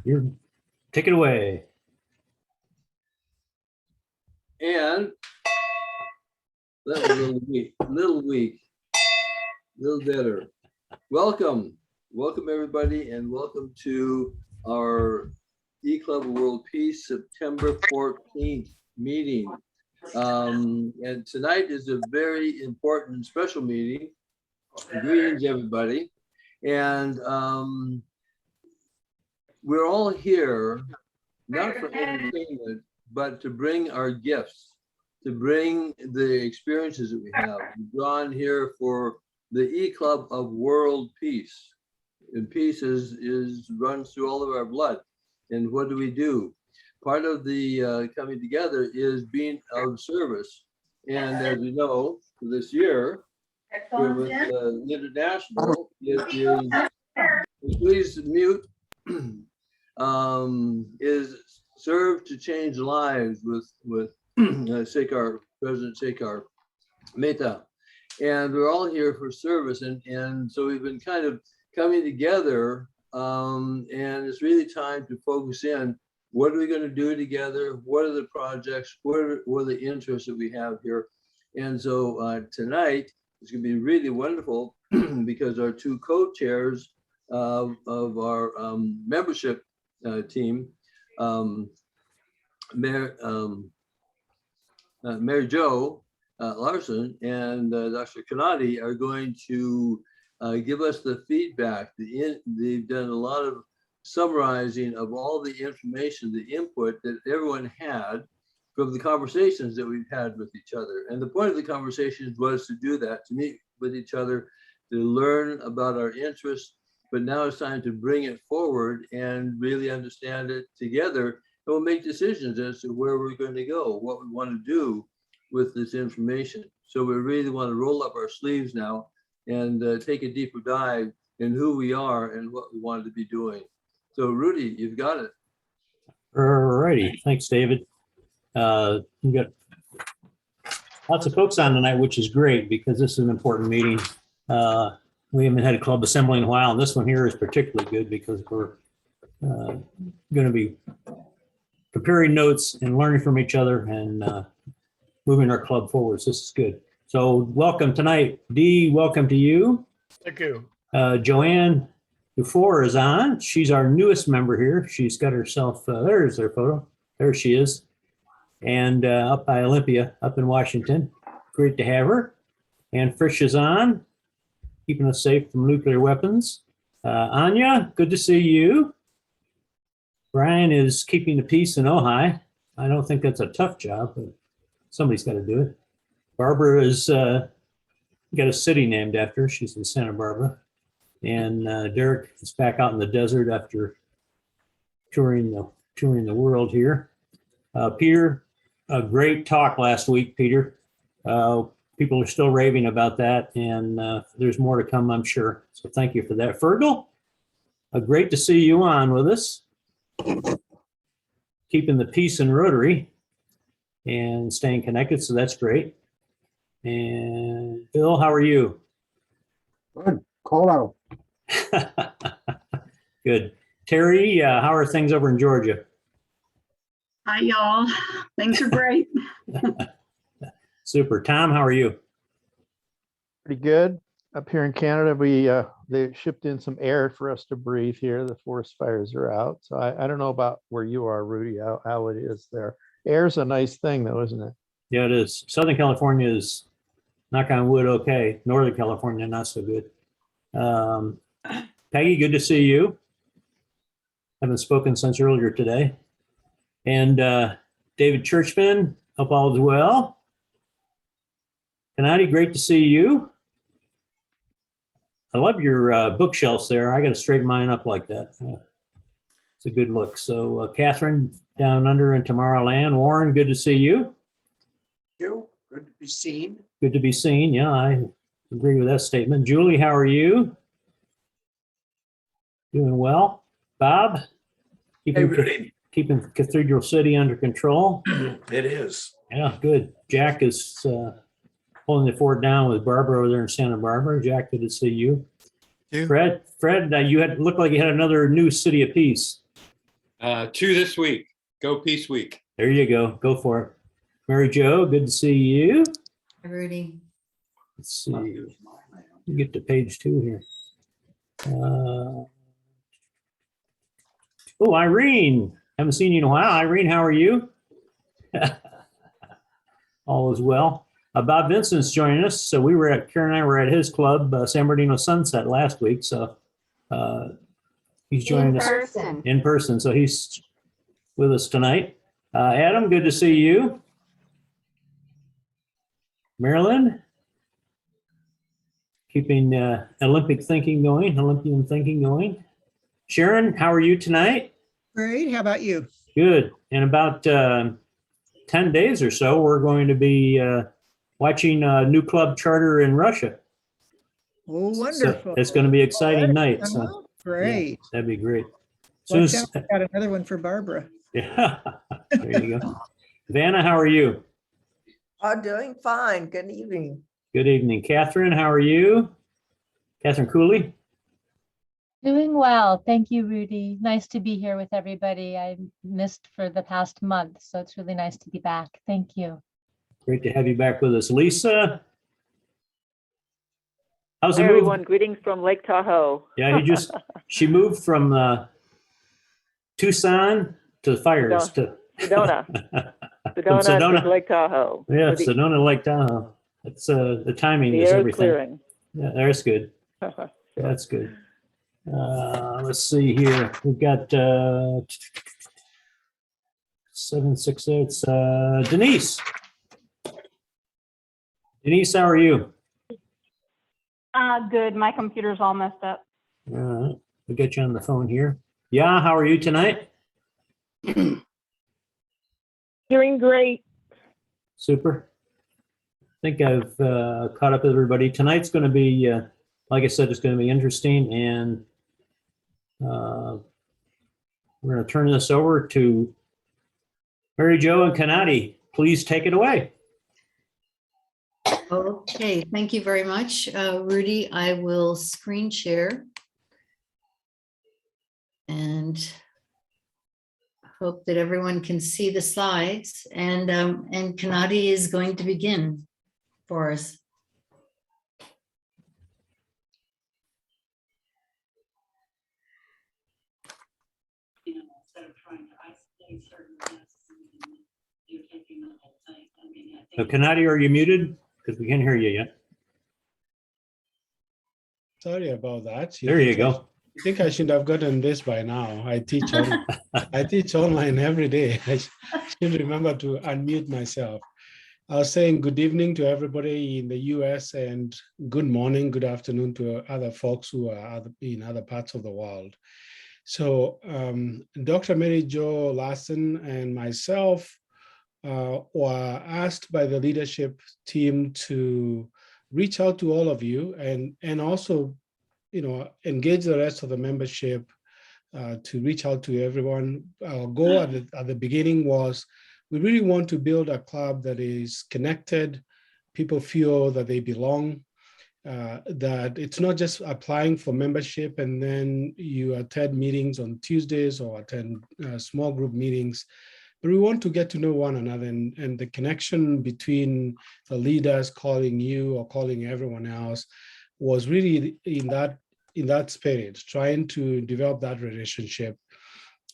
You take it away. And that was a little weak, little better. Welcome everybody, and welcome to our E-Club of World Peace September 14th meeting. And tonight is a very important special meeting. Greetings, everybody. And we're all here not for entertainment, but to bring our gifts, to bring the experiences that we have. We're drawn here for the E-Club of World Peace. And peace runs through all of our blood. And what do? Part of the coming together is being of service. And as you know, this year, with International, please mute, is served to change lives with Sekar, President Sekar Mehta. And we're all here for service. And so we've been kind of coming together, and it's really time to focus in. What are we going to do together? What are the projects? What are the interests that we have here? And so tonight is going to be really wonderful because our two co-chairs of our membership team, Mary Jo Larson and Dr. Kanadi, are going to give us the feedback. They've done a lot of summarizing of all the information, the input that everyone had from the conversations that we've had with each other. And the point of the conversations was to do that, to meet with each other, to learn about our interests. But now it's time to bring it forward and really understand it together. And we'll make decisions as to where we're going to go, what we want to do with this information. So we really want to roll up our sleeves now and take a deeper dive in who we are and what we want to be doing. So Rudy, you've got it. All righty. Thanks, David. We've got lots of folks on tonight, which is great because this is an important meeting. We haven't had a club assembly in a while, and this one here is particularly good because we're going to be comparing notes and learning from each other and moving our club forward. So this is good. So welcome tonight. Dee, welcome to you. Thank you. Joanne Dufour is on. She's our newest member here. She's got herself, there's her photo. There she is. And up by Olympia, up in Washington. Great to have her. And Frisch is on, keeping us safe from nuclear weapons. Anya, good to see you. Brian is keeping the peace in Ojai. I don't think that's a tough job, but somebody's got to do it. Barbara is got a city named after her. She's in Santa Barbara. And Derek is back out in the desert after touring the world here. Peter, a great talk last week, Peter. People are still raving about that, and there's more to come, I'm sure. So thank you for that. Fergal, great to see you on with us. Keeping the peace in Rotary and staying connected, so that's great. And Bill, how are you? Good. Call out. Good. Terry, how are things over in Georgia? Hi, y'all. Things are great. Super. Tom, how are you? Pretty good. Up here in Canada, they shipped in some air for us to breathe here. The forest fires are out. So I don't know about where you are, Rudy, how it is there. Air's a nice thing though, isn't it? Yeah, it is. Southern California is, knock on wood, okay. Northern California, not so good. Peggy, good to see you. Haven't spoken since earlier today. And David Churchman, hope all is well. Kanadi, great to see you. I love your bookshelves there. I got to straighten mine up like that. It's a good look. So Catherine down under in Tomorrowland. Warren, good to see you. You. Good to be seen. Good to be seen. Yeah, I agree with that statement. Julie, how are you? Doing well. Bob? Hey, Rudy. Keeping Cathedral City under control. It is. Yeah, good. Jack is holding the fort down with Barbara over there in Santa Barbara. Jack, good to see you. You. Fred, you had looked like you had another new city of peace. Two this week. Go Peace Week. There you go. Go for it. Mary Jo, good to see you. Hi, Rudy. Let's see. Get to page 2 here. Oh, Irene. Haven't seen you in a while. Irene, how are you? All is well. Bob Vincent's joining us. So Karen and I were at his club, San Bernardino Sunset, last week. So he's joining us in person. So he's with us tonight. Adam, good to see you. Marilyn, keeping Olympian thinking going. Sharon, how are you tonight? Great. How about you? Good. In about 10 days or so, we're going to be watching a new club charter in Russia. Oh, So wonderful. it's going to be an exciting night. So Oh, great. that'd be great. Soon Watch as- out, I got another one for Barbara. yeah, there you go. Vanna, how are you? I'm doing fine. Good evening. Good evening. Catherine, how are you? Catherine Cooley? Doing well. Thank you, Rudy. Nice to be here with everybody. I missed for the past month, so it's really nice to be back. Thank you. Great to have you back with us. Lisa? How's the Hi, move? everyone. Greetings from Lake Tahoe. Yeah, she moved from Tucson to the fires to Sedona. From Sedona to Lake Tahoe. yeah, So the- Sedona, Lake Tahoe. It's the timing The is air is everything. clearing. Yeah, that's good. That's good. Let's see here. We've got 768. Denise. Denise, how are you? Good. My computer's all messed up. All right, we'll get you on the phone here. Yeah, how are you tonight? Doing great. Super. I think I've caught up with everybody. Tonight's going to be, like I said, it's going to be interesting, and we're going to turn this over to Mary Jo and Kanati. Please take it away. Okay, thank you very much, Rudy. I will screen share and hope that everyone can see the slides. And Kanati is going to begin for us. So Kanati, are you muted? Because we can't hear you yet. Sorry about that. There you go. I think I should have gotten this by now. I teach online every day. I should remember to unmute myself. I was saying good evening to everybody in the US and good morning, good afternoon to other folks who are in other parts of the world. So Dr. Mary Jo Larson and myself were asked by the leadership team to reach out to all of you and also, engage the rest of the membership to reach out to everyone. Our goal at the beginning was we really want to build a club that is connected. People feel that they belong, that it's not just applying for membership and then you attend meetings on Tuesdays or attend small group meetings. But we want to get to know one another, and the connection between the leaders calling you or calling everyone else was really in that spirit, trying to develop that relationship.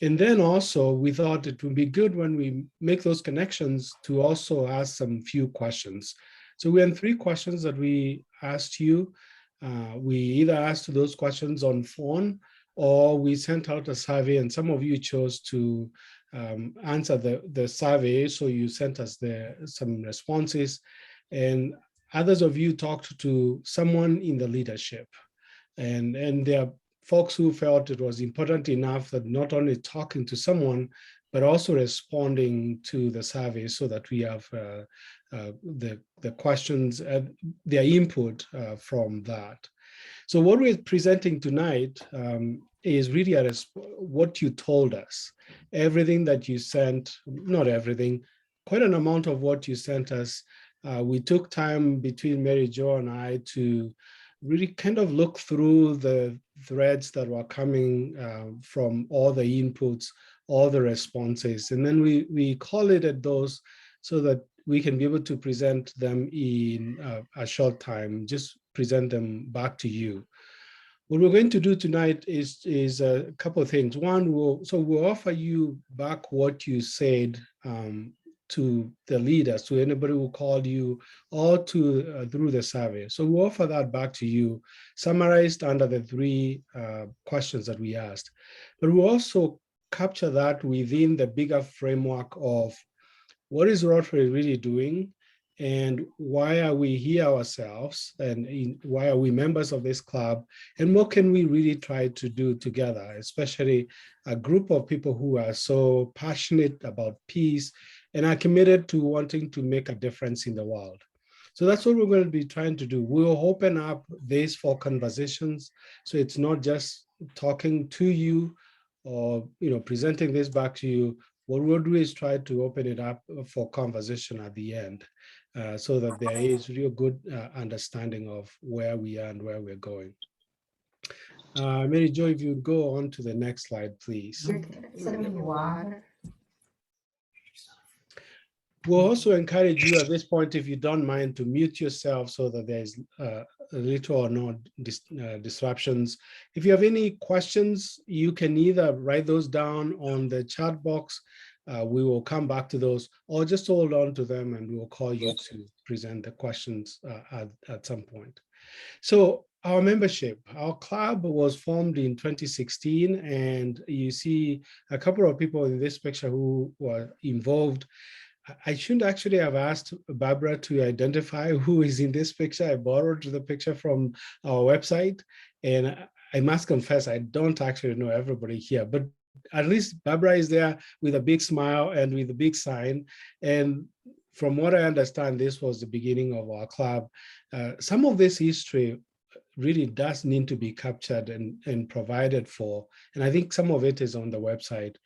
And then also we thought it would be good when we make those connections to also ask some few questions. So we had 3 questions that we asked you. We either asked those questions on phone or we sent out a survey, and some of you chose to answer the survey. So you sent us some responses, and others of you talked to someone in the leadership. And there are folks who felt it was important enough that not only talking to someone, but also responding to the survey so that we have the questions and their input from that. So what we're presenting tonight is really what you told us. Everything that you sent, not everything, quite an amount of what you sent us. We took time between Mary Jo and I to really kind of look through the threads that were coming from all the inputs, all the responses, and then we collated those so that we can be able to present them in a short time, just present them back to you. What we're going to do tonight is a couple of things. One, we'll offer you back what you said to the leaders, to anybody who called you, or to through the survey. So we'll offer that back to you, summarized under the 3 questions that we asked. But we'll also capture that within the bigger framework of what is Rotary really doing, and why are we here ourselves, and why are we members of this club, and what can we really try to do together, especially a group of people who are so passionate about peace and are committed to wanting to make a difference in the world. So that's what we're going to be trying to do. We'll open up this for conversations, so it's not just talking to you or presenting this back to you. What we'll do is try to open it up for conversation at the end, so that there is real good understanding of where we are and where we're going. Mary Jo, if you go on to the next slide, please. We'll also encourage you at this point, if you don't mind, to mute yourself so that there's little or no disruptions. If you have any questions, you can either write those down on the chat box. We will come back to those, or just hold on to them and we will call you to present the questions at some point. So our membership, our club was formed in 2016, and you see a couple of people in this picture who were involved. I shouldn't actually have asked Barbara to identify who is in this picture. I borrowed the picture from our website, and I must confess, I don't actually know everybody here, but at least Barbara is there with a big smile and with a big sign. And from what I understand, this was the beginning of our club. Some of this history really does need to be captured and provided for. And I think some of it is on the website.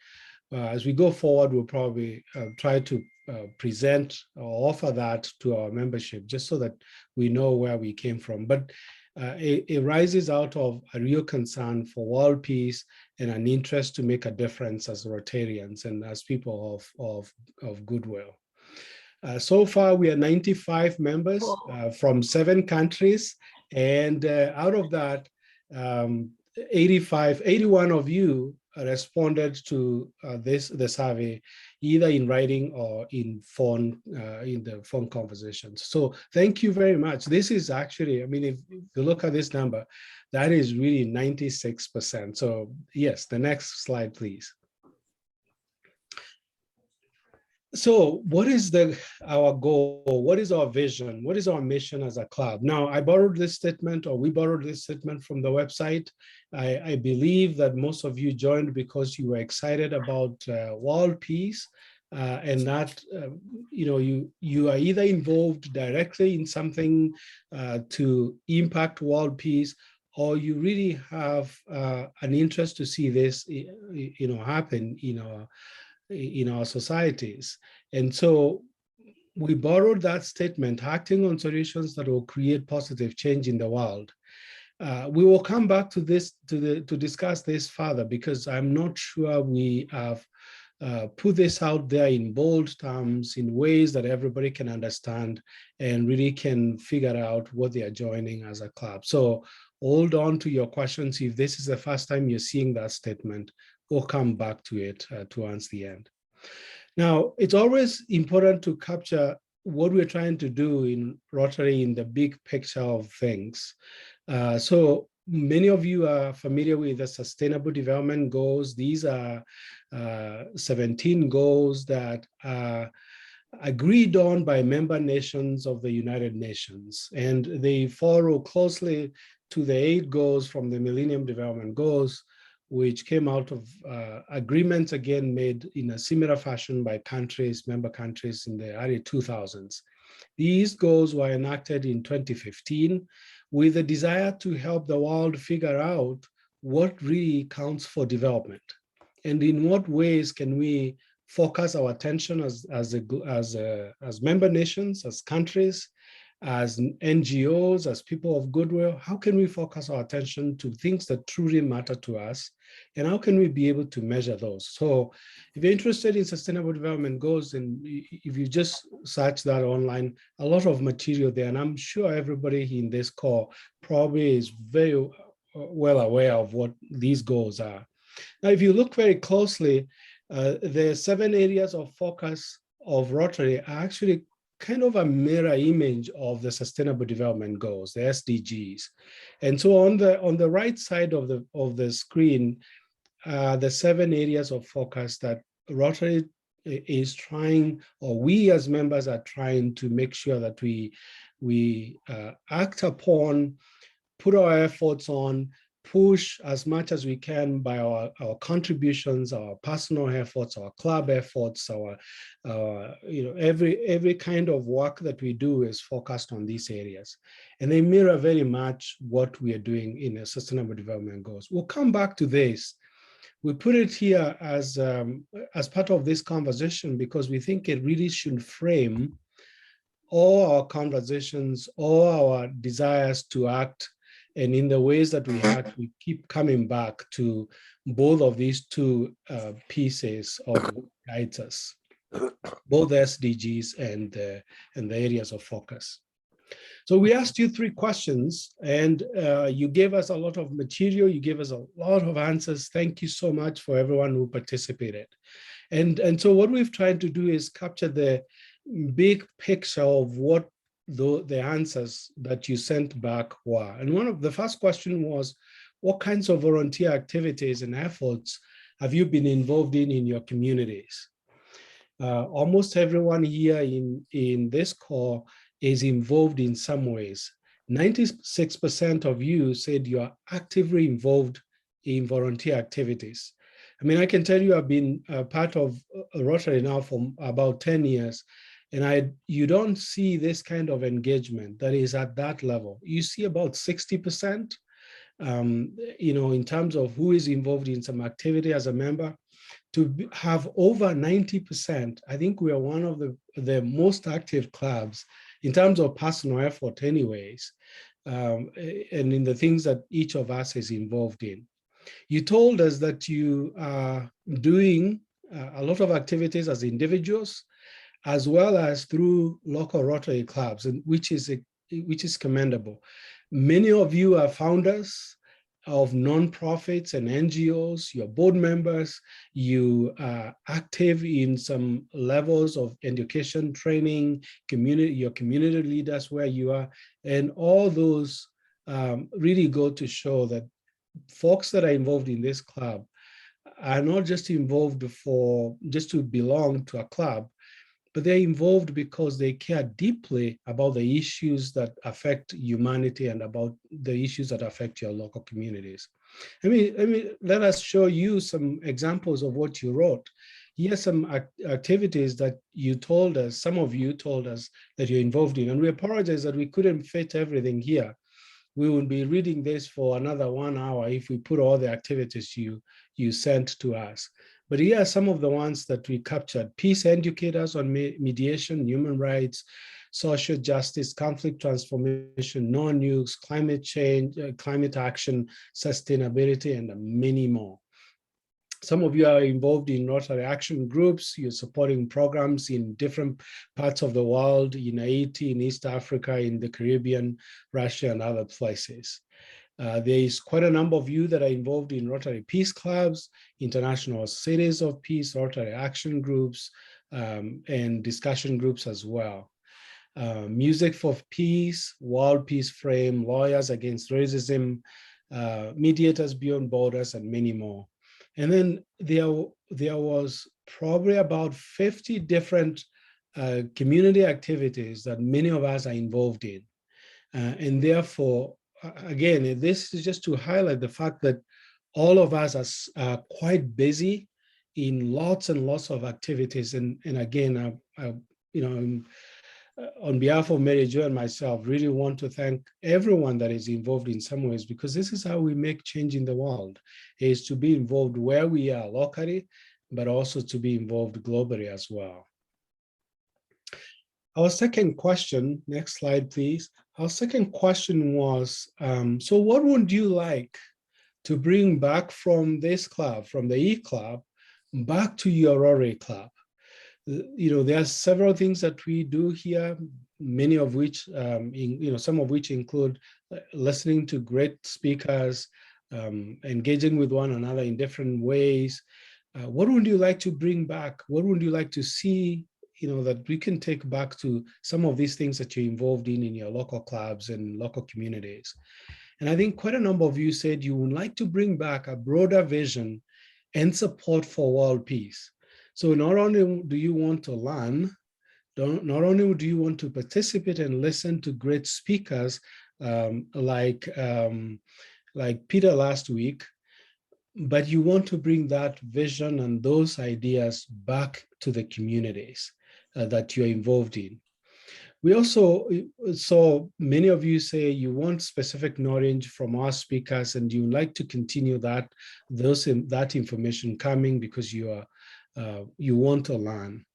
As we go forward, we'll probably try to present or offer that to our membership, just so that we know where we came from. But it rises out of a real concern for world peace and an interest to make a difference as Rotarians and as people of goodwill. So far, we are 95 members from 7 countries. And out of that, 81 of you responded to the survey, either in writing or in the phone conversations. So thank you very much. This is actually, I mean, if you look at this number, that is really 96%. So yes, the next slide, please. So what is our goal? What is our vision? What is our mission as a club? Now, I borrowed this statement, or we borrowed this statement from the website. I believe that most of you joined because you were excited about world peace, and that you are either involved directly in something to impact world peace, or you really have an interest to see this happen in our societies. And so we borrowed that statement, acting on solutions that will create positive change in the world. We will come back to this to discuss this further, because I'm not sure we have put this out there in bold terms, in ways that everybody can understand and really can figure out what they are joining as a club. So hold on to your questions. If this is the first time you're seeing that statement, we'll come back to it towards the end. Now, it's always important to capture what we're trying to do in Rotary in the big picture of things. So many of you are familiar with the Sustainable Development Goals. These are 17 goals that are agreed on by member nations of the United Nations, and they follow closely to the 8 goals from the Millennium Development Goals, which came out of agreements again made in a similar fashion by member countries in the early 2000s. These goals were enacted in 2015 with a desire to help the world figure out what really counts for development, and in what ways can we focus our attention as member nations, as countries, as NGOs, as people of goodwill, how can we focus our attention to things that truly matter to us? And how can we be able to measure those? So if you're interested in sustainable development goals, and if you just search that online, a lot of material there, and I'm sure everybody in this call probably is very well aware of what these goals are. Now, if you look very closely, the 7 areas of focus of Rotary are actually kind of a mirror image of the Sustainable Development Goals, the SDGs. And so on the right side of the screen, the 7 areas of focus that Rotary is trying, or we as members are trying to make sure that we act upon, put our efforts on, push as much as we can by our contributions, our personal efforts, our club efforts, our every kind of work that we do is focused on these areas, and they mirror very much what we are doing in the Sustainable Development Goals. We'll come back to this. We put it here as part of this conversation because we think it really should frame all our conversations, all our desires to act. And in the ways that we act, we keep coming back to both of these 2 pieces of what guides us, both the SDGs and the areas of focus. So we asked you 3 questions, and you gave us a lot of material. You gave us a lot of answers. Thank you so much for everyone who participated. And so what we've tried to do is capture the big picture of what the answers that you sent back were. And one of the first question was, what kinds of volunteer activities and efforts have you been involved in your communities? Almost everyone here in this call is involved in some ways. 96% of you said you are actively involved in volunteer activities. I mean, I can tell you I've been part of Rotary now for about 10 years, and you don't see this kind of engagement that is at that level. You see about 60%, in terms of who is involved in some activity as a member. To have over 90%, I think we are one of the most active clubs in terms of personal effort anyways, and in the things that each of us is involved in. You told us that you are doing a lot of activities as individuals, as well as through local Rotary clubs, and which is commendable. Many of you are founders of nonprofits and NGOs, you're board members, you are active in some levels of education, training, you're community leaders where you are, and all those really go to show that folks that are involved in this club are not just involved just to belong to a club, but they're involved because they care deeply about the issues that affect humanity and about the issues that affect your local communities. Let us show you some examples of what you wrote. Here are some activities that you told us, some of you told us that you're involved in, and we apologize that we couldn't fit everything here. We will be reading this for another 1 hour if we put all the activities you sent to us. But here are some of the ones that we captured: peace educators on mediation, human rights, social justice, conflict transformation, non-nukes, climate change, climate action, sustainability, and many more. Some of you are involved in Rotary Action groups. You're supporting programs in different parts of the world, in Haiti, in East Africa, in the Caribbean, Russia, and other places. There is quite a number of you that are involved in Rotary Peace Clubs, International Cities of Peace, Rotary Action groups, and discussion groups as well. Music for Peace, World Peace Frame, Lawyers Against Racism, Mediators Beyond Borders, and many more. And then there was probably about 50 different community activities that many of us are involved in. And therefore, again, this is just to highlight the fact that all of us are quite busy in lots and lots of activities. And again, on behalf of Mary Jo and myself, really want to thank everyone that is involved in some ways, because this is how we make change in the world, is to be involved where we are locally, but also to be involved globally as well. Our second question, next slide, please. Our second question was, so what would you like to bring back from this club, from the E-Club, back to your Rotary Club? There are several things that we do here, many of which, some of which include listening to great speakers, engaging with one another in different ways. What would you like to bring back? What would you like to see, that we can take back to some of these things that you're involved in your local clubs and local communities? And I think quite a number of you said you would like to bring back a broader vision and support for world peace. So not only do you want to learn, not only do you want to participate and listen to great speakers like Peter last week, but you want to bring that vision and those ideas back to the communities that you're involved in. We also saw many of you say you want specific knowledge from our speakers and you like to continue that information coming because you want to learn.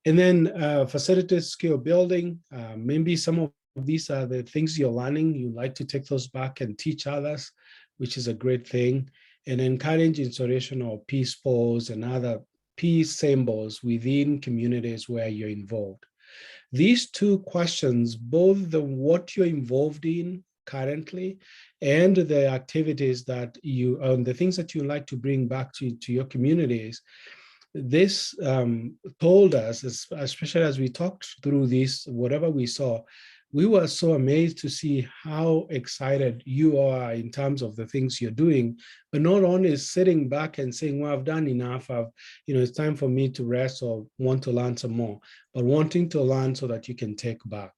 And then facilitated skill building, maybe some of these are the things you're learning, you like to take those back and teach others, which is a great thing. And encourage installation of peace poles and other peace symbols within communities where you're involved. These two questions, both the what you're involved in currently and the activities that the things that you like to bring back to your communities, this told us, especially as we talked through this, whatever we saw, we were so amazed to see how excited you are in terms of the things you're doing, but not only sitting back and saying, well, I've done enough, it's time for me to rest or want to learn some more, but wanting to learn so that you can take back.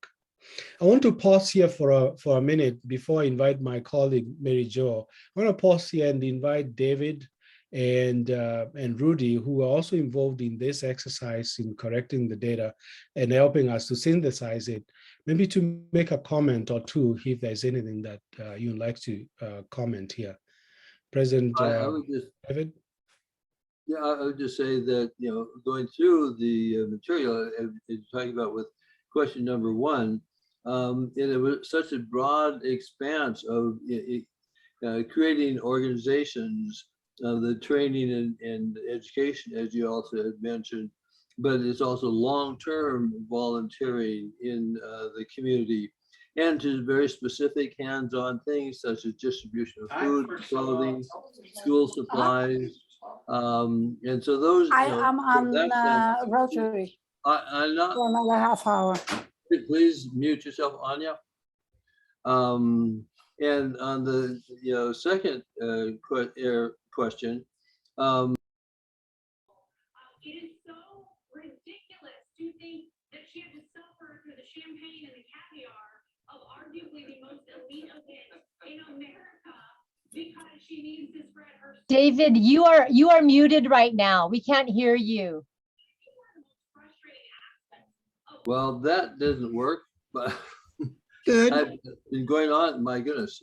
I want to pause here for a minute before I invite my colleague, Mary Jo. I want to pause here and invite David and Rudy, who are also involved in this exercise in correcting the data and helping us to synthesize it, maybe to make a comment or two if there's anything that you'd like to comment here. President David? Yeah, I would just say that, going through the material, talking about with question number one, and it was such a broad expanse of creating organizations, the training and education, as you also had mentioned, but it's also long-term volunteering in the community and to very specific hands-on things such as distribution of food, clothing, school supplies. And so those- I'm on Rotary I'm not, for another half hour. please mute yourself, Anya. And on the second question, it is so ridiculous to think that she had to suffer through the champagne and the caviar of arguably the most elite event in America because she needs to spread her. David, you are muted right now. We can't hear you. well, that doesn't work, but Good. I've been going on, my goodness.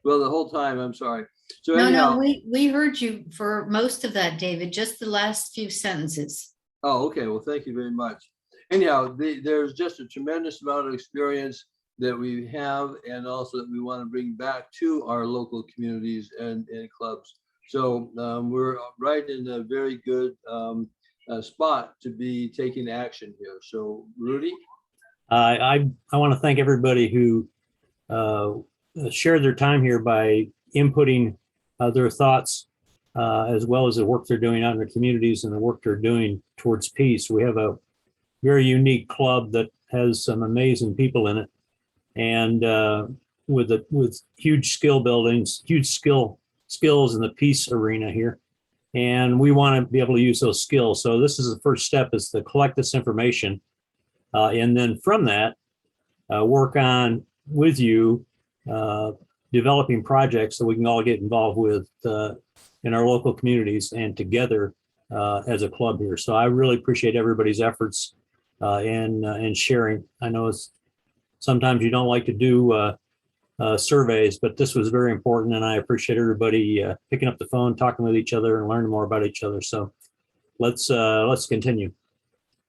Well, the whole time, I'm sorry. So No, anyhow, we heard you for most of that, David, just the last few sentences. oh, okay. Well, thank you very much. Anyhow, there's just a tremendous amount of experience that we have and also that we want to bring back to our local communities and clubs. So we're right in a very good spot to be taking action here. So Rudy? I want to thank everybody who shared their time here by inputting their thoughts as well as the work they're doing out in their communities and the work they're doing towards peace. We have a very unique club that has some amazing people in it, and with huge skill buildings, huge skills in the peace arena here. And we want to be able to use those skills. So this is the first step, is to collect this information. And then from that, work on with you, developing projects that we can all get involved with in our local communities and together as a club here. So I really appreciate everybody's efforts in sharing. I know it's sometimes you don't like to do surveys, but this was very important, and I appreciate everybody picking up the phone, talking with each other, and learning more about each other. So let's continue.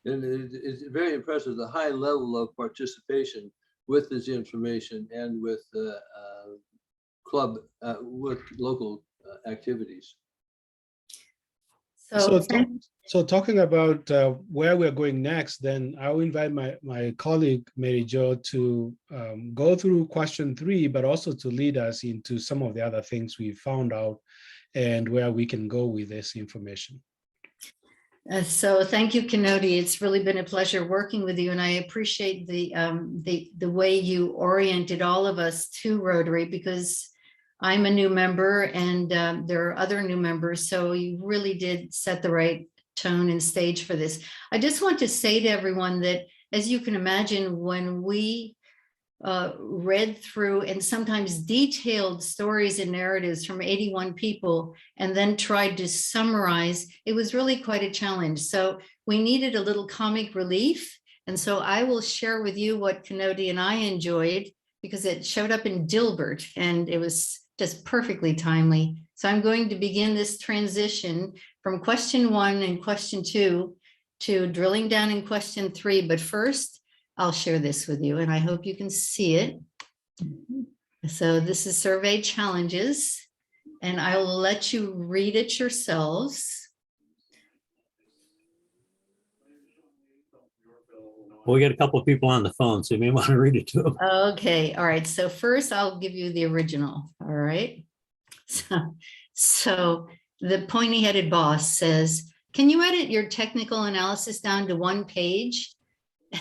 And it's very impressive, the high level of participation with this information and with with local activities. So So talking about where we're going next, then I'll invite my colleague, Mary Jo, to go through question 3, but also to lead us into some of the other things we found out and where we can go with this information. So thank you, Kenodi. It's really been a pleasure working with you, and I appreciate the way you oriented all of us to Rotary, because I'm a new member and there are other new members. So you really did set the right tone and stage for this. I just want to say to everyone that, as you can imagine, when we read through and sometimes detailed stories and narratives from 81 people and then tried to summarize, it was really quite a challenge. So we needed a little comic relief. And so I will share with you what Kenodi and I enjoyed, because it showed up in Dilbert and it was just perfectly timely. So I'm going to begin this transition from question 1 and question 2 to drilling down in question 3. But first, I'll share this with you and I hope you can see it. So this is survey challenges and I will let you read it yourselves. Well, we got a couple of people on the phone, so you may want to read it to them. Okay, all right. So first I'll give you the original, all right? So the pointy-headed boss says, can you edit your technical analysis down to 1 page?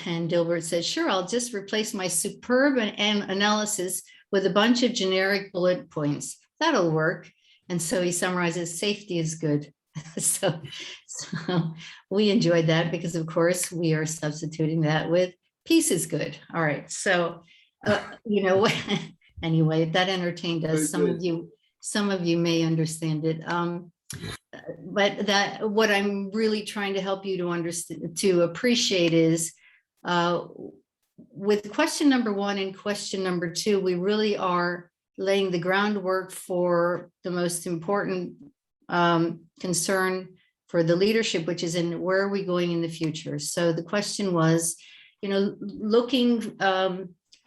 And Dilbert says, sure, I'll just replace my superb analysis with a bunch of generic bullet points. That'll work. And so he summarizes, safety is good. So we enjoyed that because, of course, we are substituting that with peace is good. All right. So, you know, anyway, that entertained us. Some of you may understand it. But that what I'm really trying to help you to understand, to appreciate is with question number 1 and question number 2, we really are laying the groundwork for the most important concern for the leadership, which is in where are we going in the future? So the question was, you know, looking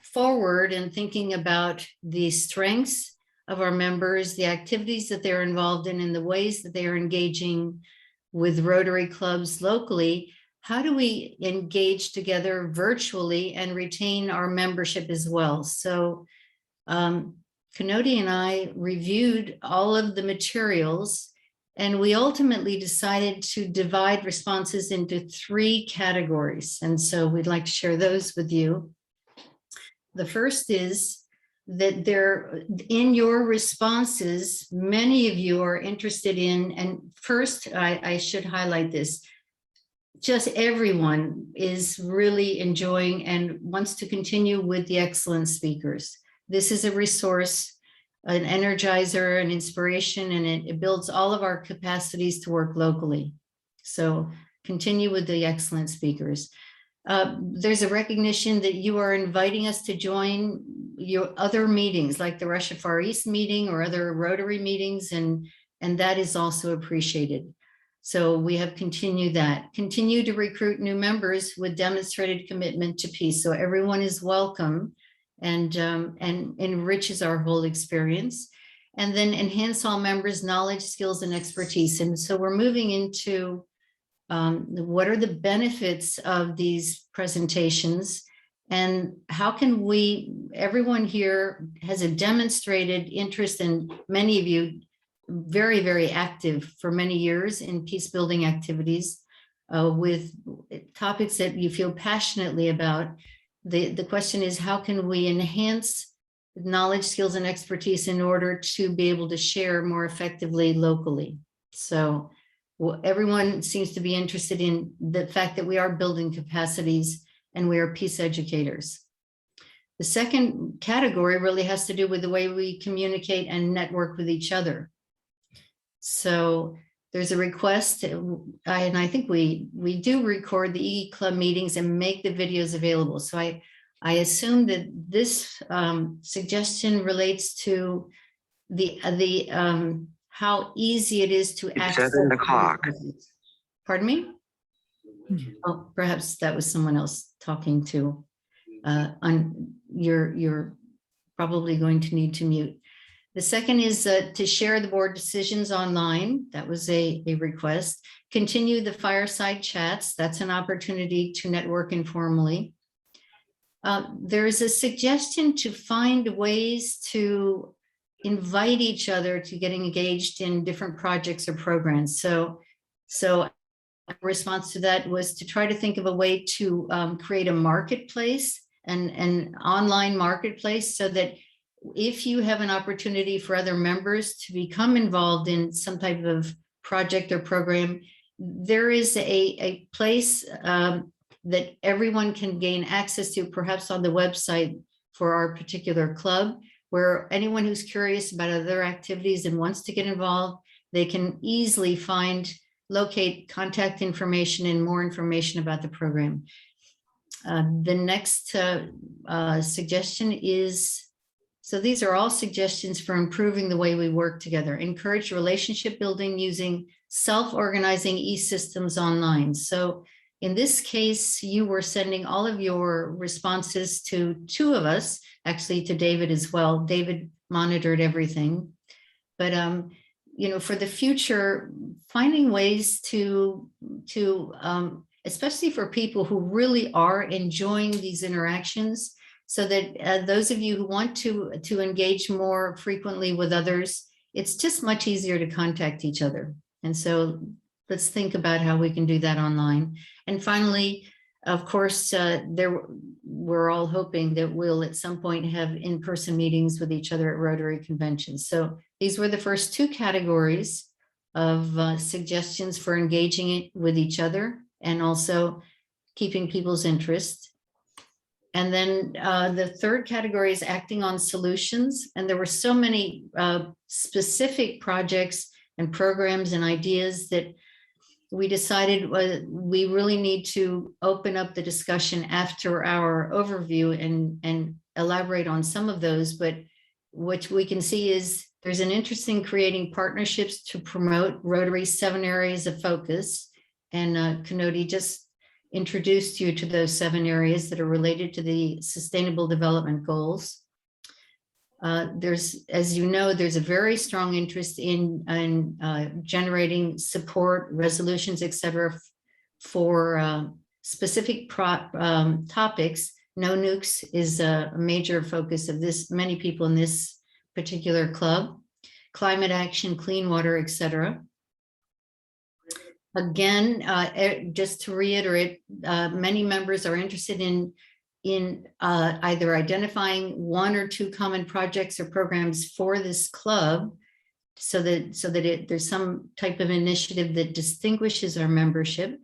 forward and thinking about the strengths of our members, the activities that they're involved in, and the ways that they are engaging with Rotary clubs locally. How do we engage together virtually and retain our membership as well? So Kenodi and I reviewed all of the materials, and we ultimately decided to divide responses into 3 categories. And so we'd like to share those with you. The first is that there, in your responses, many of you are interested in, and first I should highlight this, just everyone is really enjoying and wants to continue with the excellent speakers. This is a resource, an energizer, an inspiration, and it builds all of our capacities to work locally. So continue with the excellent speakers. There's a recognition that you are inviting us to join your other meetings, like the Russia Far East meeting or other Rotary meetings, and that is also appreciated. So we have continued that. Continue to recruit new members with demonstrated commitment to peace. So everyone is welcome and enriches our whole experience. And then enhance all members' knowledge, skills, and expertise. And so we're moving into what are the benefits of these presentations and how can we, everyone here has a demonstrated interest, and many of you very, very active for many years in peace building activities with topics that you feel passionately about. The question is, how can we enhance knowledge, skills, and expertise in order to be able to share more effectively locally? So everyone seems to be interested in the fact that we are building capacities and we are peace educators. The second category really has to do with the way we communicate and network with each other. So there's a request, and I think we do record the EE Club meetings and make the videos available. So I assume that this suggestion relates to the how easy it is to access. 7 o'clock. Pardon me? Oh, perhaps that was someone else talking to. You're probably going to need to mute. The second is to share the board decisions online. That was a request. Continue the fireside chats. That's an opportunity to network informally. There is a suggestion to find ways to invite each other to get engaged in different projects or programs. So a response to that was to try to think of a way to create a marketplace, an online marketplace, so that if you have an opportunity for other members to become involved in some type of project or program, there is a place that everyone can gain access to, perhaps on the website for our particular club, where anyone who's curious about other activities and wants to get involved, they can easily locate contact information and more information about the program. The next suggestion is, so these are all suggestions for improving the way we work together. Encourage relationship building using self-organizing e-systems online. So in this case, you were sending all of your responses to two of us, actually to David as well. David monitored everything. But for the future, finding ways to especially for people who really are enjoying these interactions, so that those of you who want to engage more frequently with others, it's just much easier to contact each other. And so let's think about how we can do that online. And finally, of course, we're all hoping that we'll at some point have in-person meetings with each other at Rotary conventions. So these were the first two categories of suggestions for engaging with each other and also keeping people's interest. And then the third category is acting on solutions. And there were so many specific projects and programs and ideas that we decided we really need to open up the discussion after our overview and elaborate on some of those. But what we can see is there's an interest in creating partnerships to promote Rotary's 7 areas of focus. And Kanodi just introduced you to those 7 areas that are related to the Sustainable Development Goals. There's, as you know, there's a very strong interest in generating support, resolutions, et cetera, for specific topics. No nukes is a major focus of many people in this particular club. Climate action, clean water, et cetera. Again, just to reiterate, many members are interested in either identifying 1 or 2 common projects or programs for this club, so that there's some type of initiative that distinguishes our membership,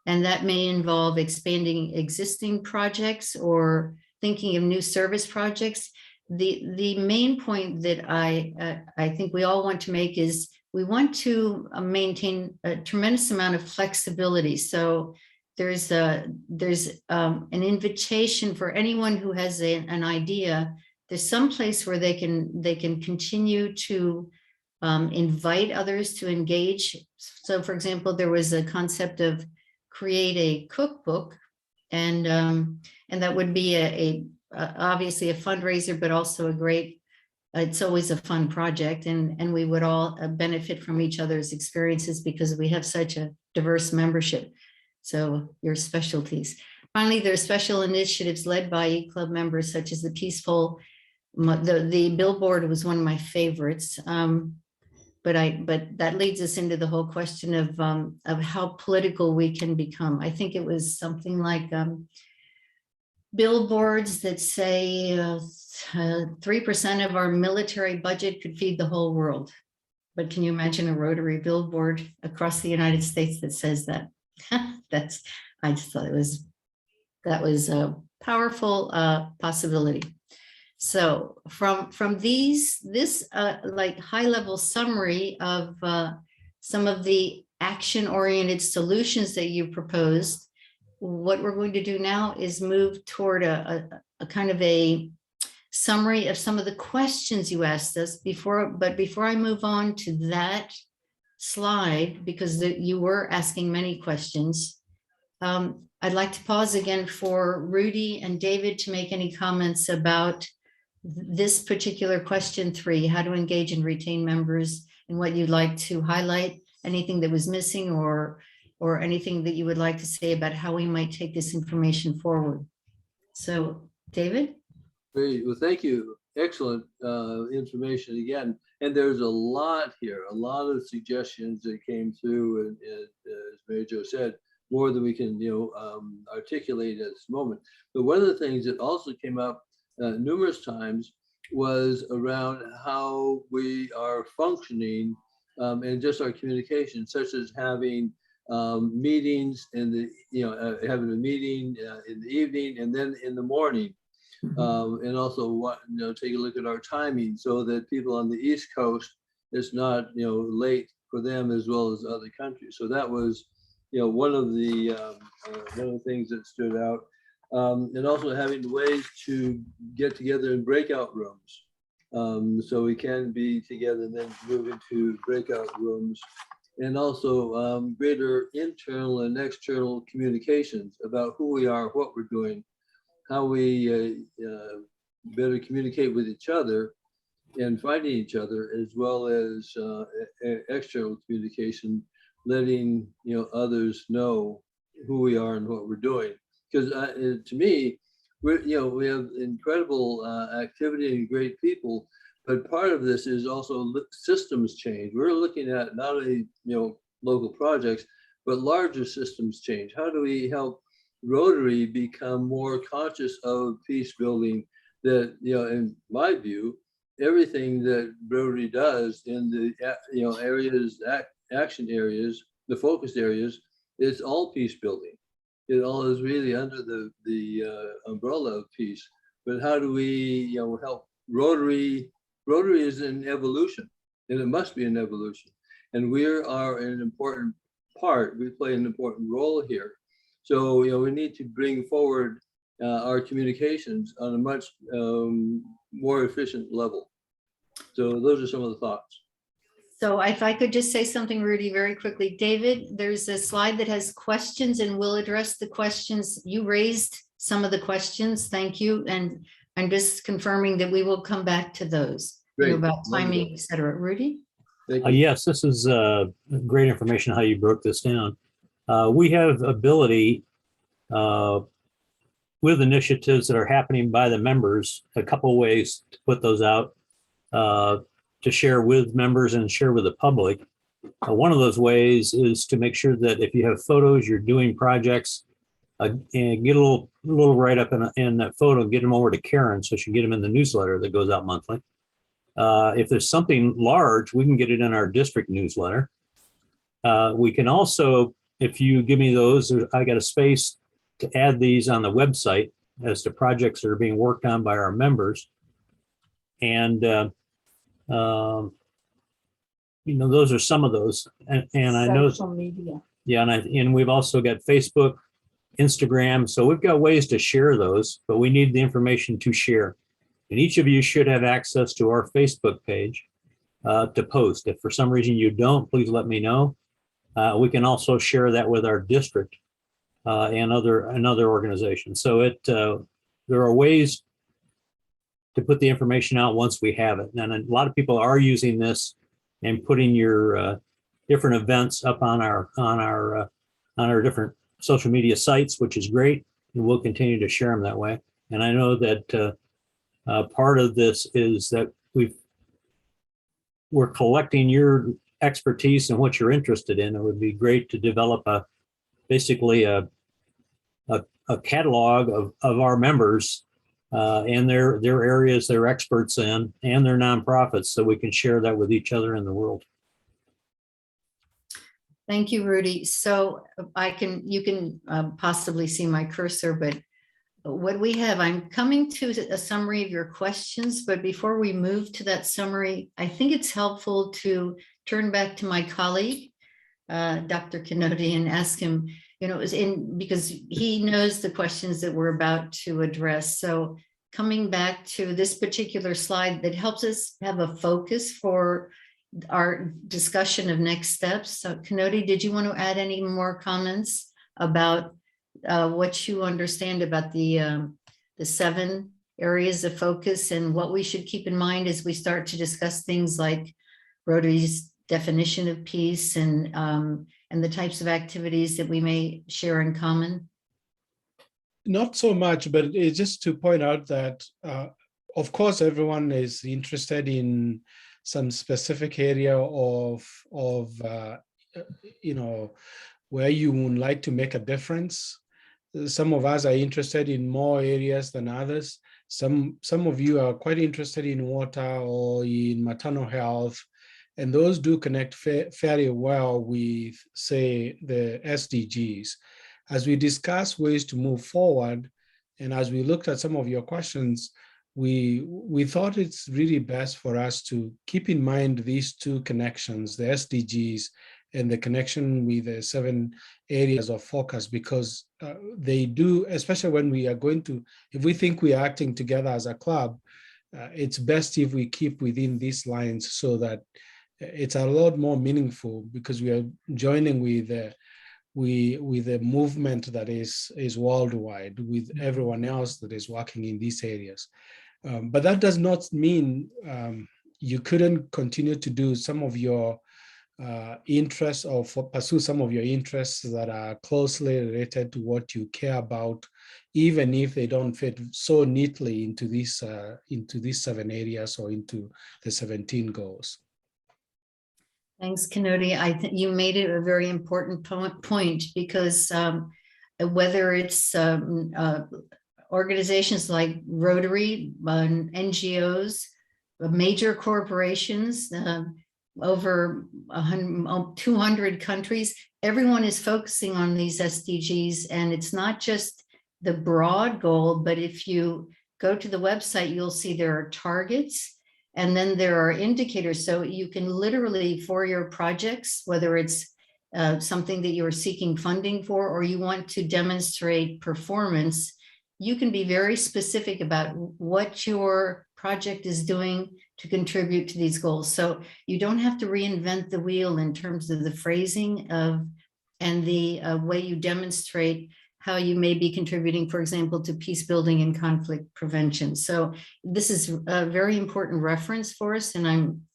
and that may involve expanding existing projects or thinking of new service projects. The main point that I think we all want to make is we want to maintain a tremendous amount of flexibility. So there's an invitation for anyone who has an idea. There's some place where they can continue to invite others to engage. So, for example, there was a concept of create a cookbook, and that would be obviously a fundraiser, but also a great. It's always a fun project, and we would all benefit from each other's experiences because we have such a diverse membership. So your specialties. Finally, there are special initiatives led by E-Club members, such as the Peaceful. The billboard was one of my favorites, but that leads us into the whole question of how political we can become. I think it was something like billboards that say 3% of our military budget could feed the whole world. But can you imagine a Rotary billboard across the United States that says that? I just thought that was a powerful possibility. So from this like high level summary of some of the action oriented solutions that you proposed, what we're going to do now is move toward a kind of a summary of some of the questions you asked us before. But before I move on to that slide, because you were asking many questions, I'd like to pause again for Rudy and David to make any comments about this particular question 3, how to engage and retain members, and what you'd like to highlight, anything that was missing or anything that you would like to say about how we might take this information forward. So, David? Great. Well, thank you. Excellent information again. And there's a lot here, a lot of suggestions that came through, and as Mary Jo said, more than we can, articulate at this moment. But one of the things that also came up numerous times was around how we are functioning and just our communication, such as having meetings in the, having a meeting in the evening and then in the morning. And also take a look at our timing so that people on the East Coast, it's not, late for them as well as other countries. So that was, one of the things that stood out. And also having ways to get together in breakout rooms. So we can be together and then move into breakout rooms. And also greater internal and external communications about who we are, what we're doing, how we better communicate with each other and finding each other, as well as external communication, letting others know who we are and what we're doing. Because to me, we have incredible activity and great people, but part of this is also systems change. We're looking at not only local projects, but larger systems change. How do we help Rotary become more conscious of peace building? That in my view, everything that Rotary does in the areas, action areas, the focus areas, is all peace building. It all is really under the umbrella of peace. But how do we help Rotary? Rotary is an evolution, and it must be an evolution. And we are an important part. We play an important role here. So we need to bring forward our communications on a much more efficient level. So those are some of the thoughts. So if I could just say something, Rudy, very quickly. David, there's a slide that has questions, and we'll address the questions. You raised some of the questions. Thank you. And I'm just confirming that we will come back to those. Great. About timing, et cetera. Rudy? Thank you. Yes, this is great information how you broke this down. We have ability with initiatives that are happening by the members, a couple ways to put those out to share with members and share with the public. One of those ways is to make sure that if you have photos, you're doing projects, and get a little write-up in that photo, get them over to Karen so she can get them in the newsletter that goes out monthly. If there's something large, we can get it in our district newsletter. We can also, if you give me those, I got a space to add these on the website as to projects that are being worked on by our members. And, those are some of those. And I know. Social media. Yeah, and we've also got Facebook, Instagram. So we've got ways to share those, but we need the information to share. And each of you should have access to our Facebook page to post. If for some reason you don't, please let me know. We can also share that with our district and other organizations. So there are ways to put the information out once we have it. And a lot of people are using this and putting your different events up on our different social media sites, which is great. And we'll continue to share them that way. And I know that part of this is that we're collecting your expertise and what you're interested in. It would be great to develop basically a catalog of our members and their areas they're experts in and their nonprofits, so we can share that with each other in the world. Thank you, Rudy. So you can possibly see my cursor, but what we have, I'm coming to a summary of your questions, but before we move to that summary, I think it's helpful to turn back to my colleague, Dr. Kennody, and ask him, because he knows the questions that we're about to address. So coming back to this particular slide that helps us have a focus for our discussion of next steps. So Kennody, did you want to add any more comments about what you understand about the 7 areas of focus and what we should keep in mind as we start to discuss things like Rotary's definition of peace and the types of activities that we may share in common? Not so much, but it's just to point out that, of course, everyone is interested in some specific area of where you would like to make a difference. Some of us are interested in more areas than others. Some of you are quite interested in water or in maternal health, and those do connect fairly well with, say, the SDGs. As we discuss ways to move forward, and as we looked at some of your questions, we thought it's really best for us to keep in mind these 2 connections, the SDGs and the connection with the 7 areas of focus, because they do, especially when we are going to, if we think we are acting together as a club, it's best if we keep within these lines so that it's a lot more meaningful, because we are joining with a movement that is worldwide, with everyone else that is working in these areas. But that does not mean you couldn't continue to do some of your interests or pursue some of your interests that are closely related to what you care about, even if they don't fit so neatly into these 7 areas or into the 17 goals. Thanks, Kennedy. I think you made it a very important point, because whether it's organizations like Rotary, NGOs, major corporations, over 200 countries, everyone is focusing on these SDGs. And it's not just the broad goal, but if you go to the website, you'll see there are targets. And then there are indicators. So you can literally, for your projects, whether it's something that you're seeking funding for, or you want to demonstrate performance, you can be very specific about what your project is doing to contribute to these goals. So you don't have to reinvent the wheel in terms of the phrasing of and the way you demonstrate how you may be contributing, for example, to peace building and conflict prevention. So this is a very important reference for us, and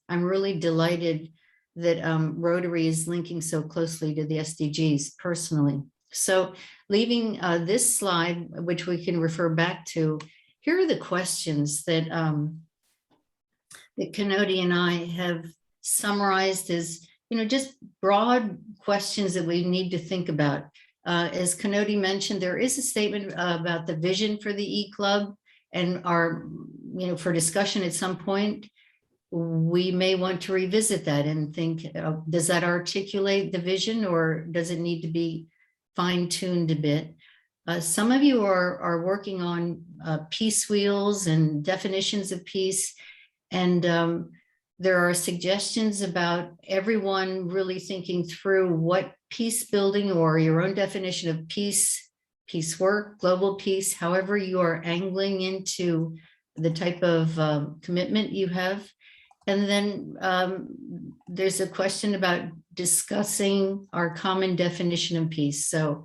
I'm really delighted that Rotary is linking so closely to the SDGs personally. So leaving this slide, which we can refer back to, here are the questions that that Kennedy and I have summarized as, just broad questions that we need to think about. As Kennedy mentioned, there is a statement about the vision for the E-Club, and for discussion at some point, we may want to revisit that and think, does that articulate the vision, or does it need to be fine-tuned a bit? Some of you are working on peace wheels and definitions of peace, and there are suggestions about everyone really thinking through what peace building or your own definition of peace, peace work, global peace, however you are angling into the type of commitment you have. And then there's a question about discussing our common definition of peace. So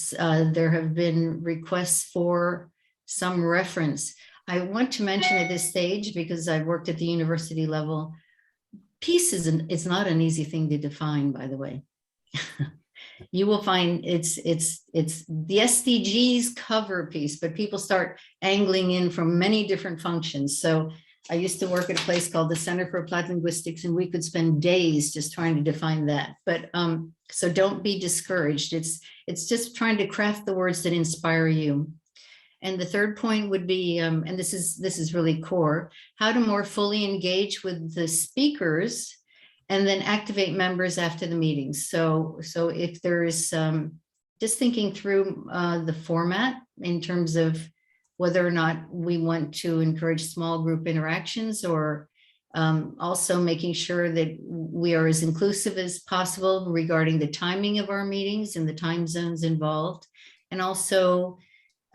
there have been requests for some reference. I want to mention at this stage, because I've worked at the university level, peace it's not an easy thing to define, by the way. You will find it's the SDGs cover peace, but people start angling in from many different functions. So I used to work at a place called the Center for Applied Linguistics, and we could spend days just trying to define that. But so don't be discouraged. It's just trying to craft the words that inspire you. And the third point would be, and this is really core, how to more fully engage with the speakers and then activate members after the meetings. So if there's just thinking through the format in terms of whether or not we want to encourage small group interactions, or also making sure that we are as inclusive as possible regarding the timing of our meetings and the time zones involved. And also,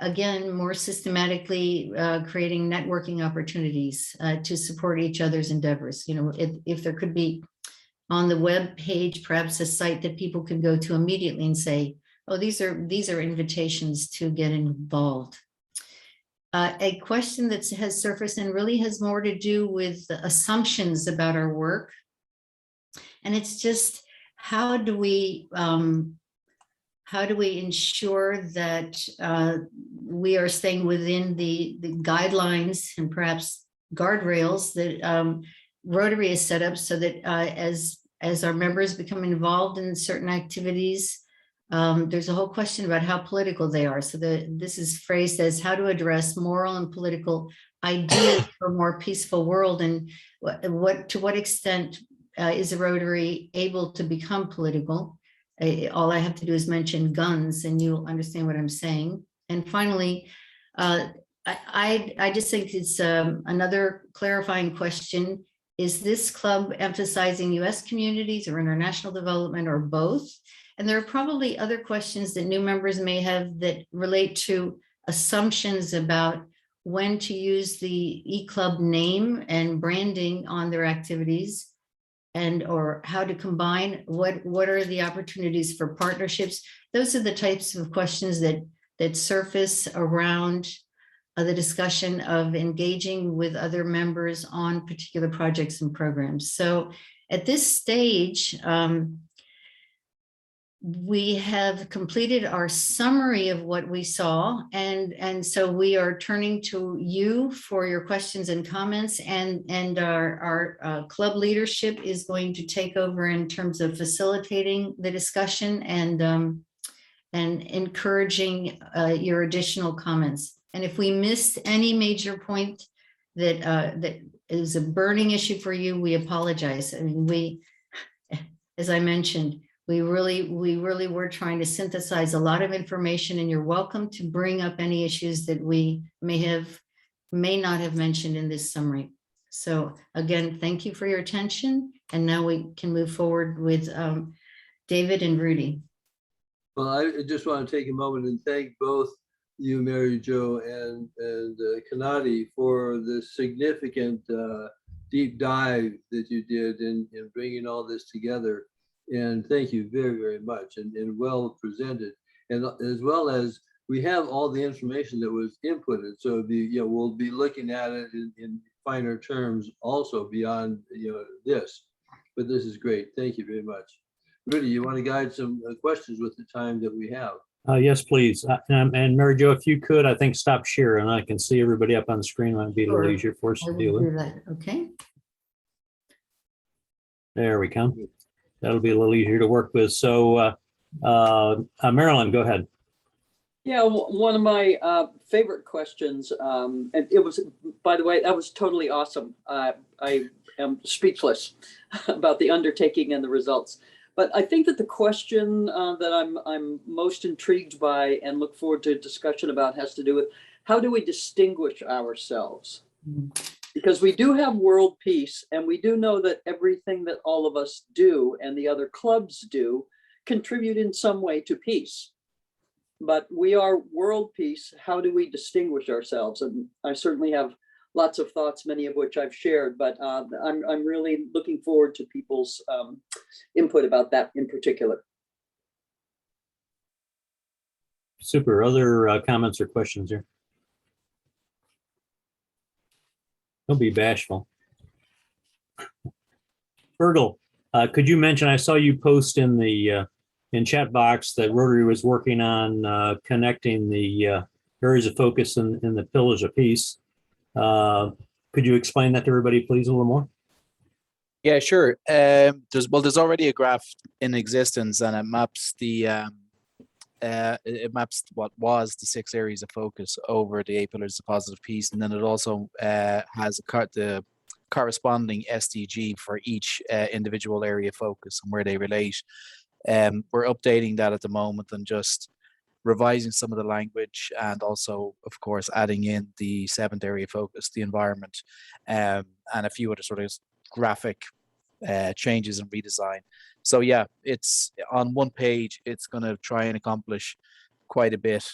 again, more systematically creating networking opportunities to support each other's endeavors. If there could be on the web page, perhaps a site that people can go to immediately and say, Oh, these are invitations to get involved. A question that has surfaced and really has more to do with the assumptions about our work. And it's just, how do we ensure that we are staying within the guidelines and perhaps guardrails that Rotary is set up, so that as our members become involved in certain activities, there's a whole question about how political they are. So this is phrased as how to address moral and political ideas for a more peaceful world, and to what extent is a Rotary able to become political. All I have to do is mention guns and you'll understand what I'm saying. And finally, I just think it's another clarifying question. Is this club emphasizing US communities or international development or both? And there are probably other questions that new members may have that relate to assumptions about when to use the eClub name and branding on their activities, and or how to combine, what are the opportunities for partnerships. Those are the types of questions that surface around the discussion of engaging with other members on particular projects and programs. So at this stage, we have completed our summary of what we saw, and so we are turning to you for your questions and comments, and our club leadership is going to take over in terms of facilitating the discussion and encouraging your additional comments. And if we missed any major point that is a burning issue for you, we apologize. I mean, as I mentioned, we really were trying to synthesize a lot of information, and you're welcome to bring up any issues that we may not have mentioned in this summary. So again, thank you for your attention. And now we can move forward with David and Rudy. Well, I just want to take a moment and thank both you, Mary Jo, and Kanadi for the significant deep dive that you did in bringing all this together. And thank you very, very much, and well presented. And as well as we have all the information that was inputted. So we'll be looking at it in finer terms also beyond this. But this is great. Thank you very much. Rudy, you want to guide some questions with the time that we have? Yes, please. And Mary Jo, if you could, I think stop share and I can see everybody up on the screen. Might be a little easier for us to deal with. Okay. There we come. That'll be a little easier to work with. So Marilyn, go ahead. Yeah, one of my favorite questions, and it was, by the way, that was totally awesome. I am speechless about the undertaking and the results. But I think that the question that I'm most intrigued by and look forward to discussion about has to do with how do we distinguish ourselves? Because we do have world peace, and we do know that everything that all of us do and the other clubs do contribute in some way to peace. But we are world peace. How do we distinguish ourselves? And I certainly have lots of thoughts, many of which I've shared, but I'm really looking forward to people's input about that in particular. Super. Other comments or questions here? Don't be bashful. Fergal, could you mention, I saw you post in the in chat box that Rotary was working on connecting the areas of focus in the pillars of peace. Could you explain that to everybody, please, a little more? Yeah, sure. There's already a graph in existence, and it maps what was the 6 areas of focus over the 8 pillars of positive peace, and then it also has the corresponding SDG for each individual area of focus and where they relate. We're updating that at the moment and just revising some of the language, and also, of course, adding in the 7th area of focus, the environment, and a few other sort of graphic changes and redesign. So yeah, it's on one page. It's going to try and accomplish quite a bit.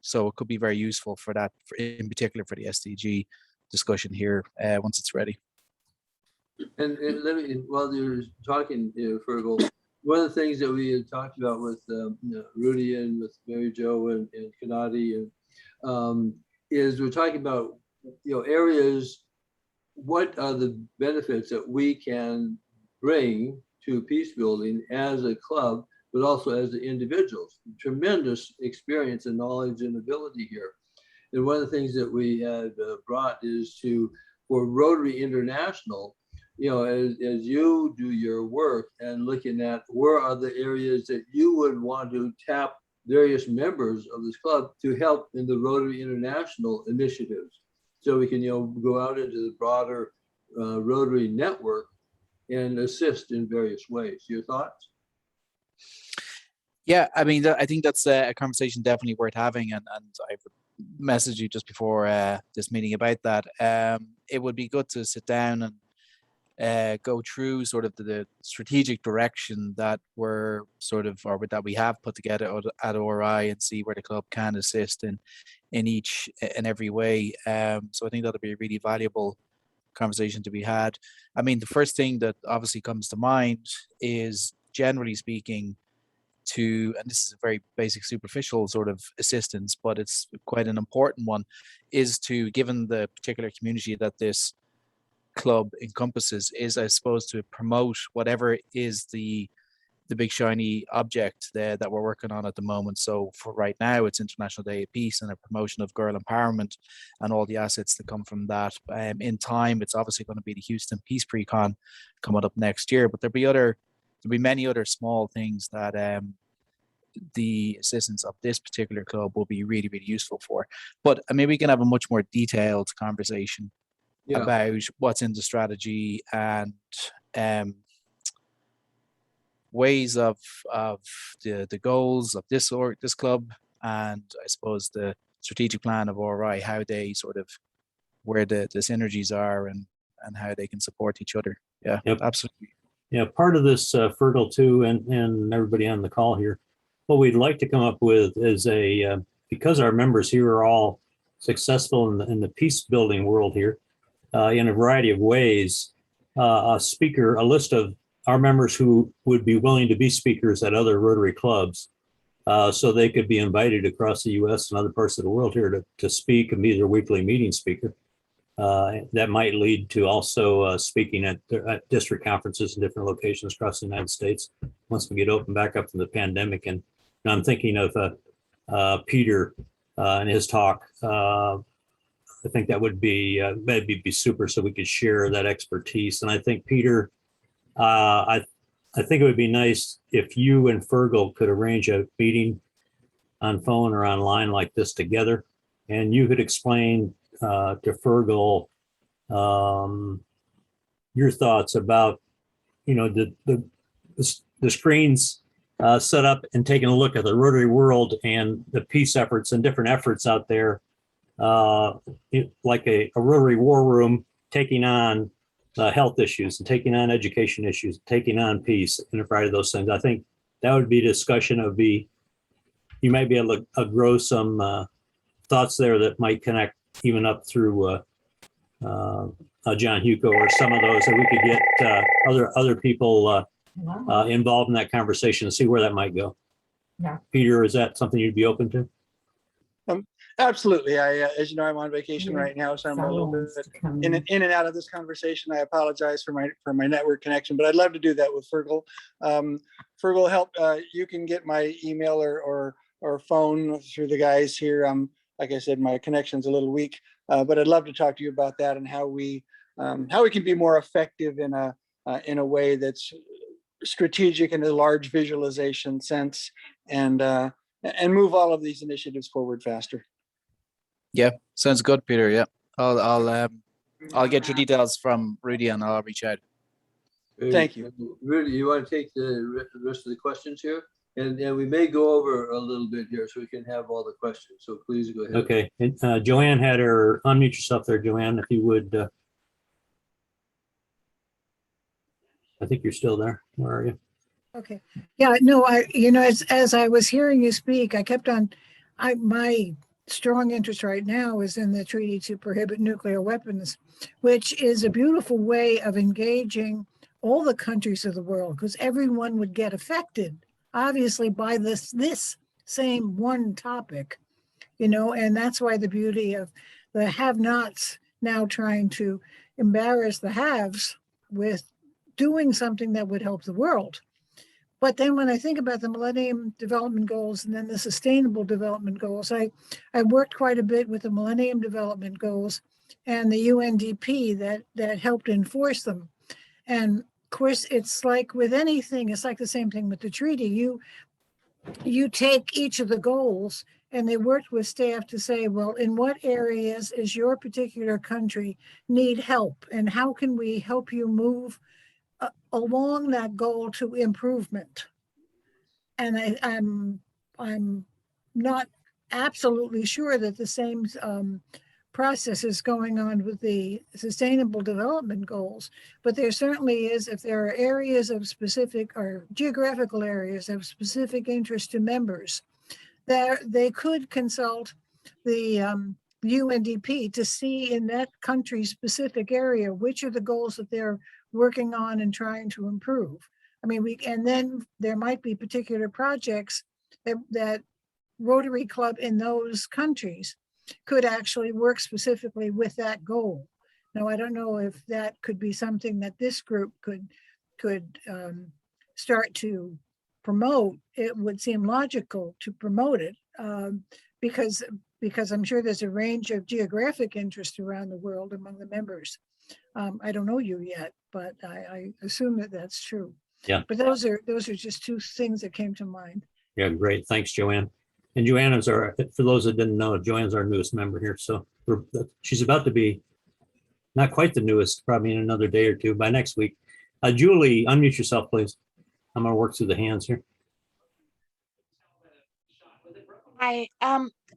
So it could be very useful for that, in particular for the SDG discussion here once it's ready. And let me, while you're talking, Fergal, one of the things that we had talked about with Rudy and with Mary Jo and Kanadi is we're talking about areas. What are the benefits that we can bring to peace building as a club, but also as the individuals? Tremendous experience and knowledge and ability here. And one of the things that we had brought is for Rotary International, as you do your work and looking at where are the areas that you would want to tap various members of this club to help in the Rotary International initiatives. So we can, go out into the broader Rotary network and assist in various ways. Your thoughts? Yeah, I mean, I think that's a conversation definitely worth having, and I've messaged you just before this meeting about that. It would be good to sit down and go through sort of the strategic direction that we're that we have put together at ORI and see where the club can assist in each and every way. So I think that'll be a really valuable conversation to be had. I mean, the first thing that obviously comes to mind is, generally speaking, and this is a very basic, superficial sort of assistance, but it's quite an important one, is to, given the particular community that this club encompasses, is, I suppose, to promote whatever is the big shiny object there that we're working on at the moment. So for right now, it's International Day of Peace and a promotion of girl empowerment and all the assets that come from that. In time, it's obviously going to be the Houston Peace Pre-Con coming up next year, but there'll be many other small things that the assistance of this particular club will be really, really useful for. But maybe we can have a much more detailed conversation about what's in the strategy and ways of the goals of this club, and I suppose the strategic plan of ORI, how they sort of, where the synergies are and how they can support each other. Yeah, Yep. Absolutely. Yeah, part of this, Fergal too, and everybody on the call here, what we'd like to come up with is because our members here are all successful in the peace building world here, in a variety of ways, a list of our members who would be willing to be speakers at other Rotary clubs, so they could be invited across the U.S. and other parts of the world here to speak and be their weekly meeting speaker. That might lead to also speaking at district conferences in different locations across the United States once we get open back up from the pandemic. And I'm thinking of Peter and his talk. I think that would be that'd be super, so we could share that expertise. And I think, Peter, I think it would be nice if you and Fergal could arrange a meeting on phone or online like this together, and you could explain to Fergal your thoughts about, the screens set up and taking a look at the Rotary world and the peace efforts and different efforts out there, like a Rotary war room, taking on health issues and taking on education issues, taking on peace, and a variety of those things. I think that would be a discussion you might be able to grow some thoughts there that might connect even up through John Hugo or some of those, that we could get other people involved in that conversation and see where that might go. Yeah. Peter, is that something you'd be open to? Absolutely. As you know, I'm on vacation right now, so I'm a little bit in and out of this conversation. I apologize for my network connection, but I'd love to do that with Fergal. Fergal, help. You can get my email or phone through the guys here. Like I said, my connection's a little weak, but I'd love to talk to you about that and how we can be more effective in a way that's strategic in a large visualization sense, and move all of these initiatives forward faster. Yeah, sounds good, Peter. Yeah, I'll get your details from Rudy and I'll reach out. Thank you. Rudy, you want to take the rest of the questions here? And we may go over a little bit here so we can have all the questions. So please go ahead. Okay. And, Joanne had her, unmute yourself there, Joanne, if you would. I think you're still there. Where are you? Okay. Yeah, no, as I was hearing you speak, I kept on, my strong interest right now is in the treaty to prohibit nuclear weapons, which is a beautiful way of engaging all the countries of the world, because everyone would get affected, obviously, by this same one topic, you know, and that's why the beauty of the have-nots now trying to embarrass the haves with doing something that would help the world. But then when I think about the Millennium Development Goals and then the Sustainable Development Goals, I worked quite a bit with the Millennium Development Goals and the UNDP that helped enforce them. And of course, it's like with anything, it's like the same thing with the treaty. You take each of the goals and they worked with staff to say, well, in what areas is your particular country need help? And how can we help you move along that goal to improvement? And I'm not absolutely sure that the same process is going on with the Sustainable Development Goals, but there certainly is, if there are areas of specific or geographical areas of specific interest to members, that they could consult the UNDP to see in that country's specific area which are the goals that they're working on and trying to improve. I mean, and then there might be particular projects that Rotary Club in those countries could actually work specifically with that goal. Now, I don't know if that could be something that this group could start to promote. It would seem logical to promote it because I'm sure there's a range of geographic interest around the world among the members. I don't know you yet, but I assume that that's true. Yeah. But those are just two things that came to mind. Yeah, great. Thanks, Joanne. And Joanna's for those that didn't know, Joanne's our newest member here. So she's about to be not quite the newest, probably in another day or two, by next week. Julie, unmute yourself, please. I'm going to work through the hands here.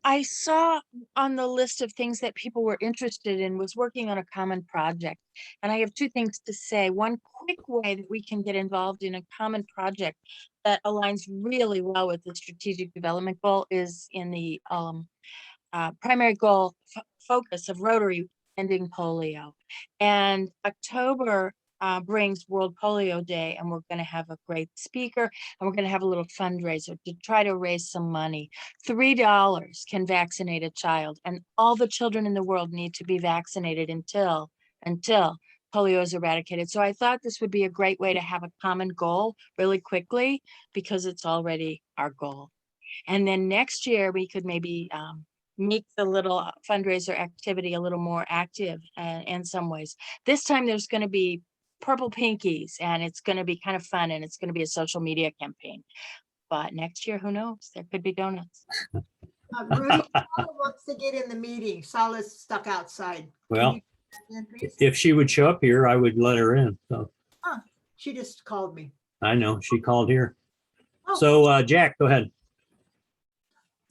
I saw on the list of things that people were interested in was working on a common project. And I have two things to say. One quick way that we can get involved in a common project that aligns really well with the strategic development goal is in the primary goal focus of Rotary ending polio. And October brings World Polio Day, and we're going to have a great speaker, and we're going to have a little fundraiser to try to raise some money. $3 can vaccinate a child, and all the children in the world need to be vaccinated until polio is eradicated. So I thought this would be a great way to have a common goal really quickly, because it's already our goal. And then next year we could maybe make the little fundraiser activity a little more active in some ways. This time there's going to be purple pinkies, and it's going to be kind of fun, and it's going to be a social media campaign. But next year, who knows? There could be donuts. Rudy, Sala wants to get in the meeting. Sala's stuck outside. Well, if she would show up here, I would let her in. So she just called me. I know she called here. So Jack, go ahead.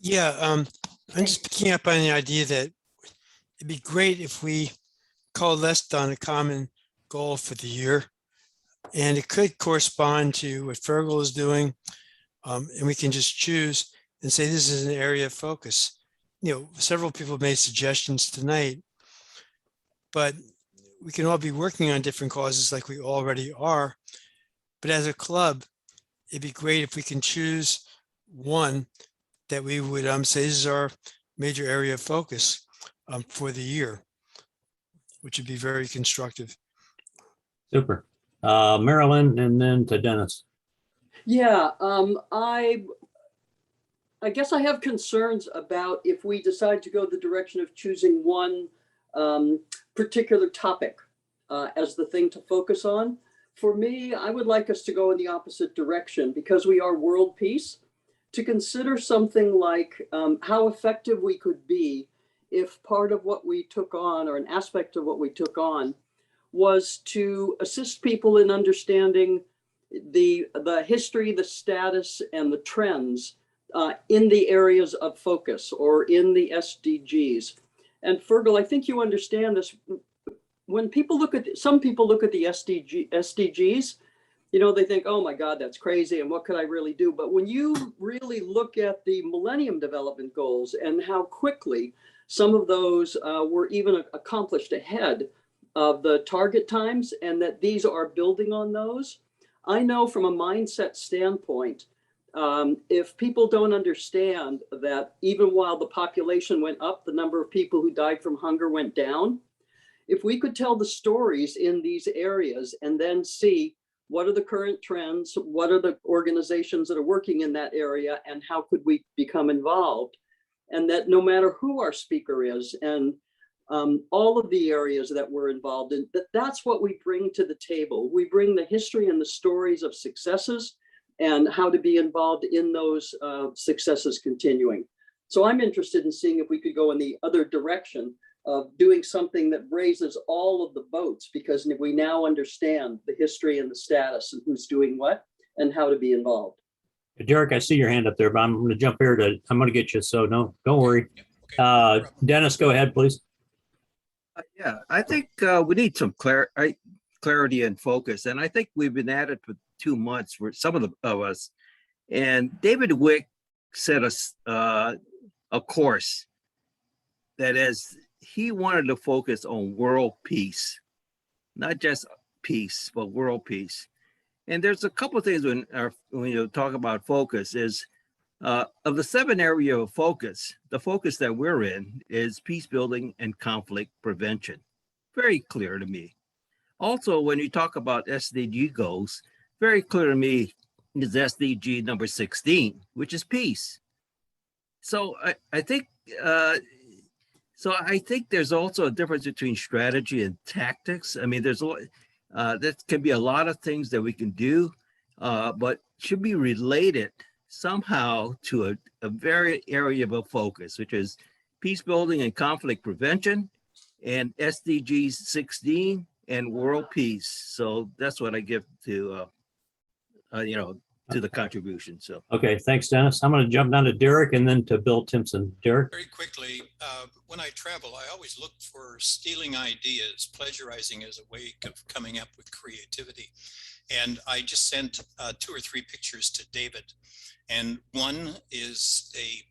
Yeah, I'm just picking up on the idea that it'd be great if we coalesced on a common goal for the year, and it could correspond to what Fergal is doing, and we can just choose and say this is an area of focus. You know, several people made suggestions tonight, but we can all be working on different causes like we already are. But as a club, it'd be great if we can choose one that we would say this is our major area of focus for the year, which would be very constructive. Super. Marilyn, and then to Dennis. Yeah, I guess I have concerns about if we decide to go the direction of choosing one particular topic as the thing to focus on. For me, I would like us to go in the opposite direction, because we are world peace, to consider something like how effective we could be if part of what we took on, or an aspect of what we took on, was to assist people in understanding the history, the status, and the trends in the areas of focus or in the SDGs. And Fergal, I think you understand this. When people look at, some people look at the SDGs, you know, they think, oh my God, that's crazy, and what could I really do? But when you really look at the Millennium Development Goals and how quickly some of those were even accomplished ahead of the target times and that these are building on those. I know from a mindset standpoint, if people don't understand that even while the population went up, the number of people who died from hunger went down. If we could tell the stories in these areas and then see what are the current trends, what are the organizations that are working in that area, and how could we become involved? And that no matter who our speaker is and all of the areas that we're involved in, that's what we bring to the table. We bring the history and the stories of successes and how to be involved in those successes continuing. So I'm interested in seeing if we could go in the other direction of doing something that raises all of the boats, because we now understand the history and the status and who's doing what and how to be involved. Derek, I see your hand up there, but I'm going to jump here I'm going to get you. So no, don't worry. Dennis, go ahead, please. Yeah, I think we need some clarity and focus. And I think we've been at it for 2 months for some of us. And David Wick set us a course that is, he wanted to focus on world peace, not just peace, but world peace. And there's a couple of things when you talk about focus is of the 7 area of focus, the focus that we're in is peace building and conflict prevention. Very clear to me. Also, when you talk about SDG goals, very clear to me is SDG number 16, which is peace. So I think there's also a difference between strategy and tactics. I mean, there's that can be a lot of things that we can do, but should be related somehow to a very area of focus, which is peace building and conflict prevention, and SDGs 16 and world peace. So that's what I give to to the contribution. So Okay, thanks, Dennis. I'm going to jump down to Derek and then to Bill Timpson. Derek? Very quickly, when I travel, I always look for stealing ideas, plagiarizing as a way of coming up with creativity. And I just sent 2 or 3 pictures to David. And one is a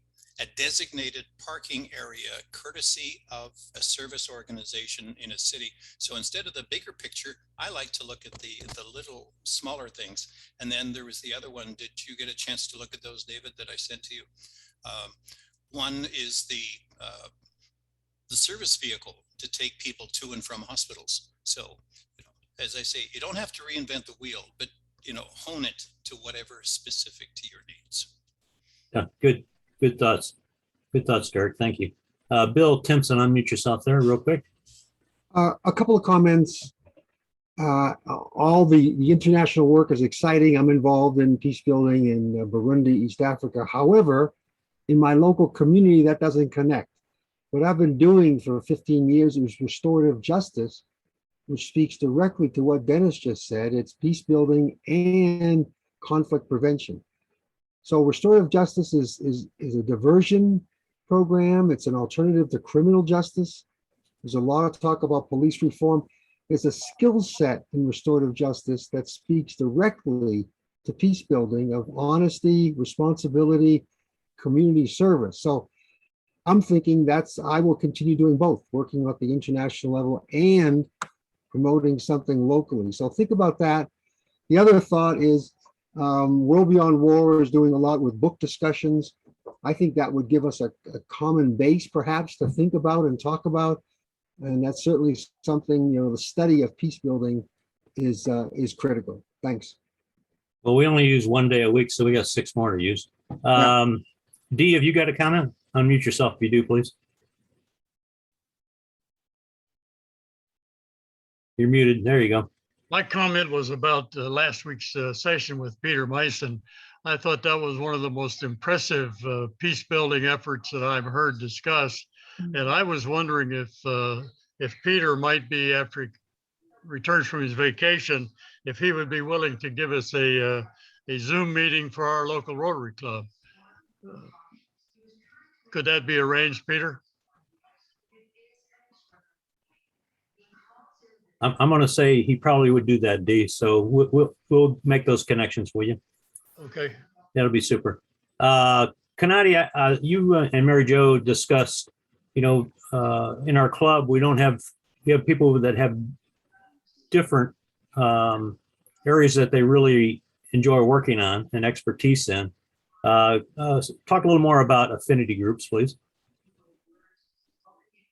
designated parking area courtesy of a service organization in a city. So instead of the bigger picture, I like to look at the little smaller things. And then there was the other one. Did you get a chance to look at those, David, that I sent to you? One is the service vehicle to take people to and from hospitals. So, as I say, you don't have to reinvent the wheel, but hone it to whatever is specific to your needs. Yeah, good thoughts. Good thoughts, Derek. Thank you. Bill Timpson, unmute yourself there real quick. A couple of comments. All the international work is exciting. I'm involved in peace building in Burundi, East Africa. However, in my local community, that doesn't connect. What I've been doing for 15 years is restorative justice, which speaks directly to what Dennis just said. It's peace building and conflict prevention. So restorative justice is a diversion program. It's an alternative to criminal justice. There's a lot of talk about police reform. There's a skill set in restorative justice that speaks directly to peace building of honesty, responsibility, community service. So I'm thinking I will continue doing both, working at the international level and promoting something locally. So think about that. The other thought is World Beyond War is doing a lot with book discussions. I think that would give us a common base perhaps to think about and talk about. And that's certainly something, the study of peace building is critical. Thanks. Well, we only use 1 day a week, so we got 6 more to use. Dee, have you got a comment? Unmute yourself if you do, please. You're muted. There you go. My comment was about last week's session with Peter Mason. I thought that was one of the most impressive peace building efforts that I've heard discussed. And I was wondering if Peter might be, after he returns from his vacation, if he would be willing to give us a Zoom meeting for our local Rotary Club. Could that be arranged, Peter? I'm going to say he probably would do that, Dee. So we'll make those connections for you. Okay. That'll be super. Kanadi, you and Mary Jo discussed, in our club, we don't have you have people that have different areas that they really enjoy working on and expertise in. Talk a little more about affinity groups, please.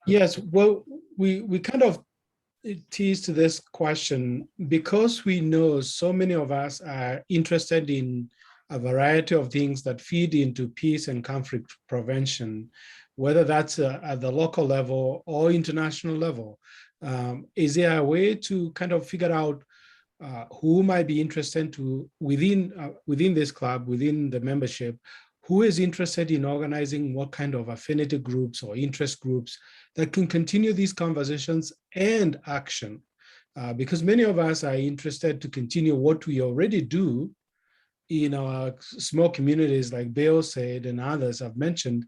Yes, well, we kind of teased this question because we know so many of us are interested in a variety of things that feed into peace and conflict prevention, whether that's at the local level or international level. Is there a way to kind of figure out who might be interested to within this club, within the membership, who is interested in organizing what kind of affinity groups or interest groups that can continue these conversations and action? Because many of us are interested to continue what we already do in our small communities, like Bill said and others have mentioned,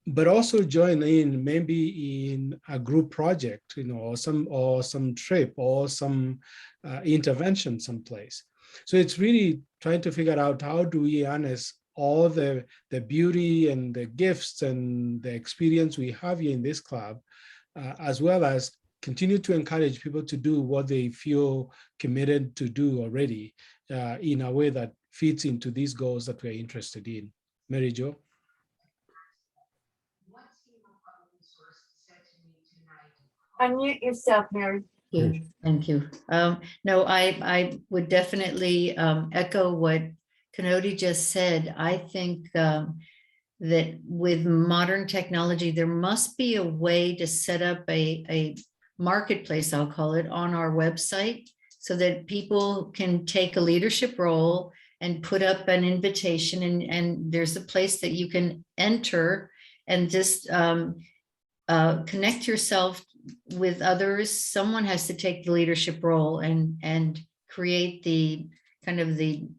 but also join in maybe in a group project, or some trip or some intervention someplace. So it's really trying to figure out how do we harness all the beauty and the gifts and the experience we have here in this club, as well as continue to encourage people to do what they feel committed to do already in a way that fits into these goals that we're interested in. Mary Jo? Unmute yourself, Mary. Thank you. No, I would definitely echo what Kanodi just said. I think that with modern technology, there must be a way to set up a marketplace, I'll call it, on our website so that people can take a leadership role and put up an invitation, and there's a place that you can enter and just connect yourself with others. Someone has to take the leadership role and create the kind of the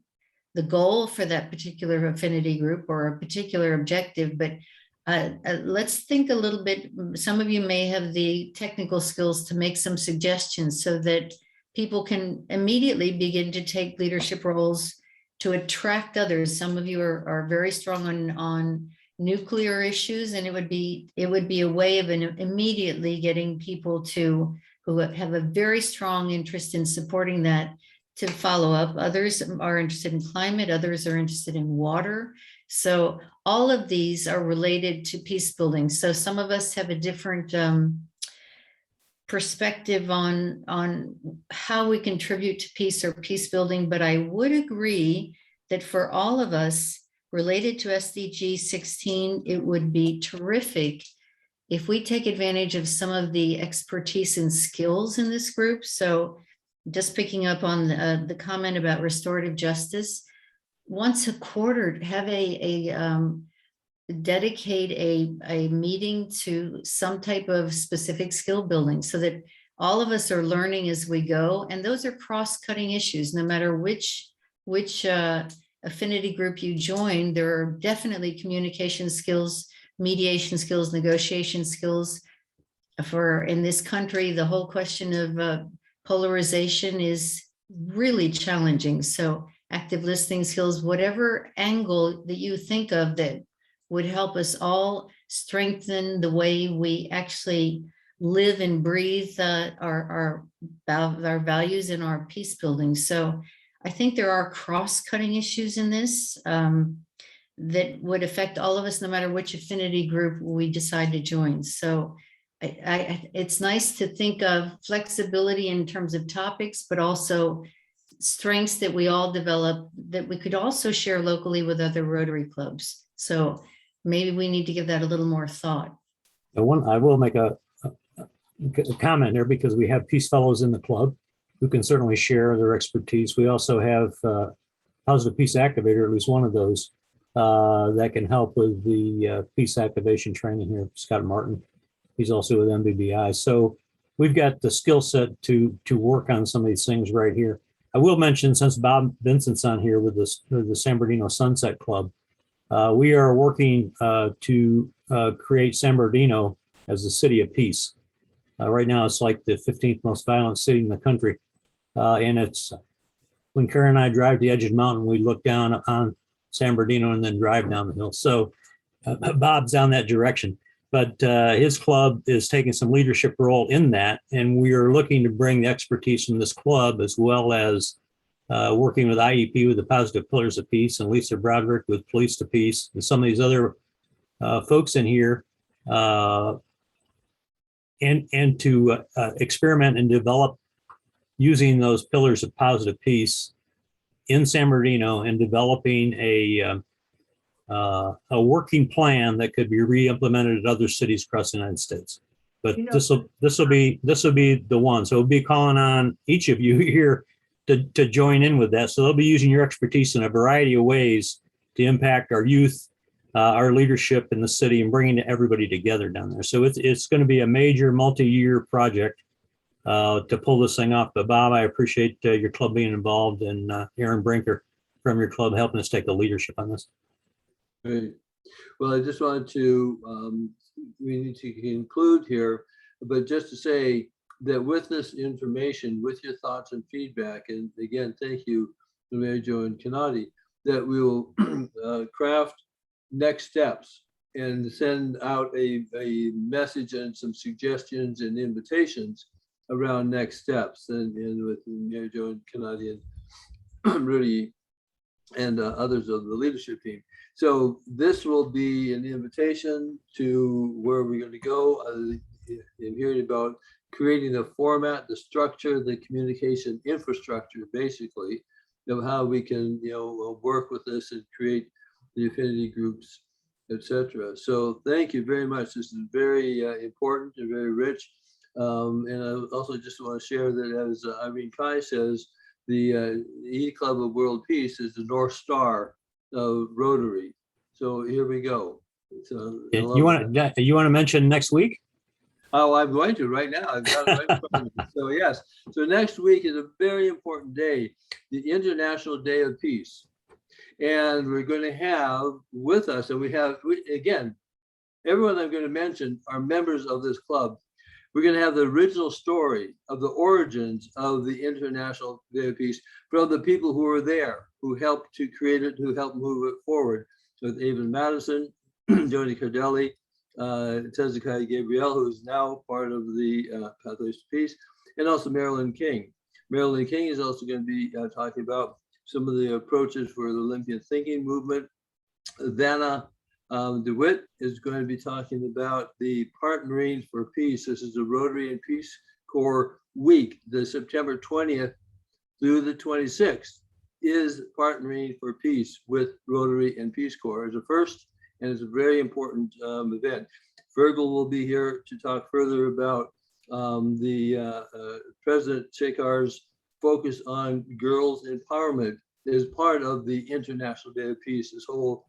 goal for that particular affinity group or a particular objective. But let's think a little bit. Some of you may have the technical skills to make some suggestions so that people can immediately begin to take leadership roles to attract others. Some of you are very strong on nuclear issues, and it would be a way of immediately getting people who have a very strong interest in supporting that to follow up. Others are interested in climate, others are interested in water. So all of these are related to peace building. So some of us have a different perspective on how we contribute to peace or peace building, but I would agree that for all of us related to SDG 16, it would be terrific if we take advantage of some of the expertise and skills in this group. So just picking up on the comment about restorative justice, once a quarter, have dedicate a meeting to some type of specific skill building so that all of us are learning as we go. And those are cross-cutting issues. No matter which affinity group you join, there are definitely communication skills, mediation skills, negotiation skills. In this country, the whole question of polarization is really challenging. So active listening skills, whatever angle that you think of that would help us all strengthen the way we actually live and breathe our values and our peace building. So I think there are cross-cutting issues in this that would affect all of us, no matter which affinity group we decide to join. So it's nice to think of flexibility in terms of topics, but also strengths that we all develop that we could also share locally with other Rotary clubs. So maybe we need to give that a little more thought. I will make a comment there because we have Peace Fellows in the club who can certainly share their expertise. We also have Positive Peace Activator, at least one of those, that can help with the peace activation training here, Scott Martin. He's also with MBBI. So we've got the skill set to work on some of these things right here. I will mention, since Bob Vincent's on here with the San Bernardino Sunset Club, we are working to create San Bernardino as a city of peace. Right now, it's like the 15th most violent city in the country. And it's when Karen and I drive to the edge of the mountain, we look down on San Bernardino and then drive down the hill. So Bob's down that direction. but his club is taking some leadership role in that. And we are looking to bring the expertise from this club as well as working with IEP with the Positive Pillars of Peace and Lisa Broderick with Police to Peace and some of these other folks in here and to experiment and develop using those pillars of positive peace in San Bernardino and developing a working plan that could be re-implemented at other cities across the United States. But You know- this will be the one. So we'll be calling on each of you here to join in with that. So they'll be using your expertise in a variety of ways to impact our youth, our leadership in the city, and bringing everybody together down there. So it's going to be a major multi-year project to pull this thing off. But Bob, I appreciate your club being involved, and Aaron Brinker from your club helping us take the leadership on this. Great. Well, I just wanted to, we need to conclude here, but just to say that with this information, with your thoughts and feedback, and again, thank you to Mary Jo and Kanati, that we will craft next steps and send out a message and some suggestions and invitations around next steps, and with Mary Jo and Kanati and Rudy and others of the leadership team. So this will be an invitation to where we're going to go in hearing about creating the format, the structure, the communication infrastructure, basically, of how we can, work with this and create the affinity groups, etc. So thank you very much. This is very important and very rich. And I also just want to share that, as Irene Kai says, the E Club of World Peace is the North Star of Rotary. So here we go. You want to mention next week? Oh, I'm going to right now. I've got it right in front of me. So yes. So next week is a very important day, the International Day of Peace. And we're going to have with us, and again, everyone I'm going to mention are members of this club. We're going to have the original story of the origins of the International Day of Peace from the people who were there, who helped to create it, who helped move it forward. With Avon Madison, Joni Cardelli, Tezekiah Gabriel, who is now part of the Pathways to Peace, and also Marilyn King. Marilyn King is also going to be talking about some of the approaches for the Olympian thinking movement. Vanna DeWitt is going to be talking about the Partnering for Peace. This is the Rotary and Peace Corps week, the September 20th through the 26th is Partnering for Peace with Rotary and Peace Corps as a first, and it's a very important event. Virgil will be here to talk further about the President Shekhar's focus on girls empowerment as part of the International Day of Peace, this whole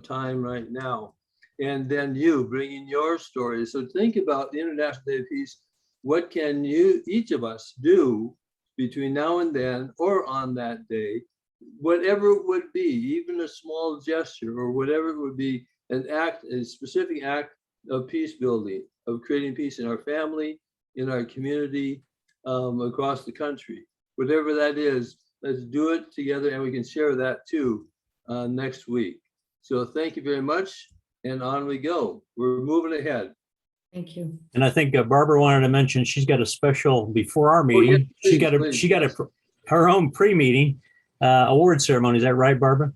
time right now. And then you bringing your story. So think about the International Day of Peace. What can each of us do between now and then or on that day, whatever it would be, even a small gesture or whatever it would be, a specific act of peace building, of creating peace in our family, in our community, across the country. Whatever that is, let's do it together, and we can share that too next week. So thank you very much, and on we go. We're moving ahead. Thank you. And I think Barbara wanted to mention she's got a special before our meeting. Yes, she got her own pre-meeting award ceremony. Is that right, Barbara?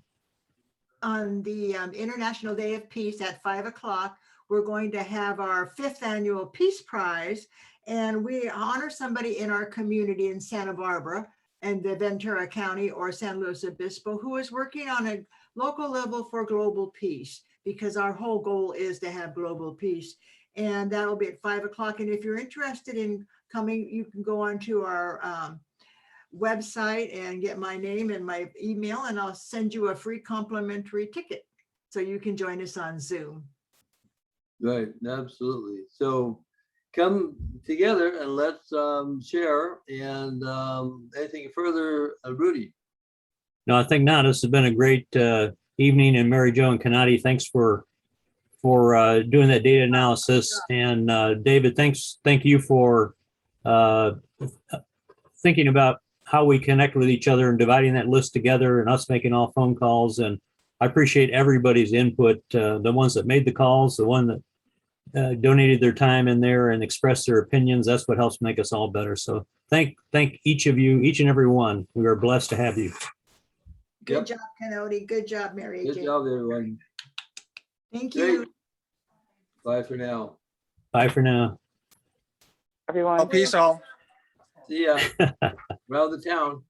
On the International Day of Peace at 5 o'clock, we're going to have our 5th annual Peace Prize, and we honor somebody in our community in Santa Barbara and the Ventura County or San Luis Obispo who is working on a local level for global peace, because our whole goal is to have global peace. And that'll be at 5 o'clock. And if you're interested in coming, you can go onto our website and get my name and my email, and I'll send you a free complimentary ticket so you can join us on Zoom. Right, absolutely. So come together and let's share. And anything further, Rudy? No, I think not. This has been a great evening, and Mary Jo and Kanati, thanks for doing that data analysis. And David, thank you for thinking about how we connect with each other and dividing that list together and us making all phone calls. And I appreciate everybody's input, the ones that made the calls, the one donated their time in there and expressed their opinions. That's what helps make us all better. So thank each of you, each and every one. We are blessed to have you. Good job, Kennedy. Good job, Mary Good Jane. job, everyone. Thank Great. you. Bye for now. Bye for now. Everyone. Peace all. See ya. Around the town.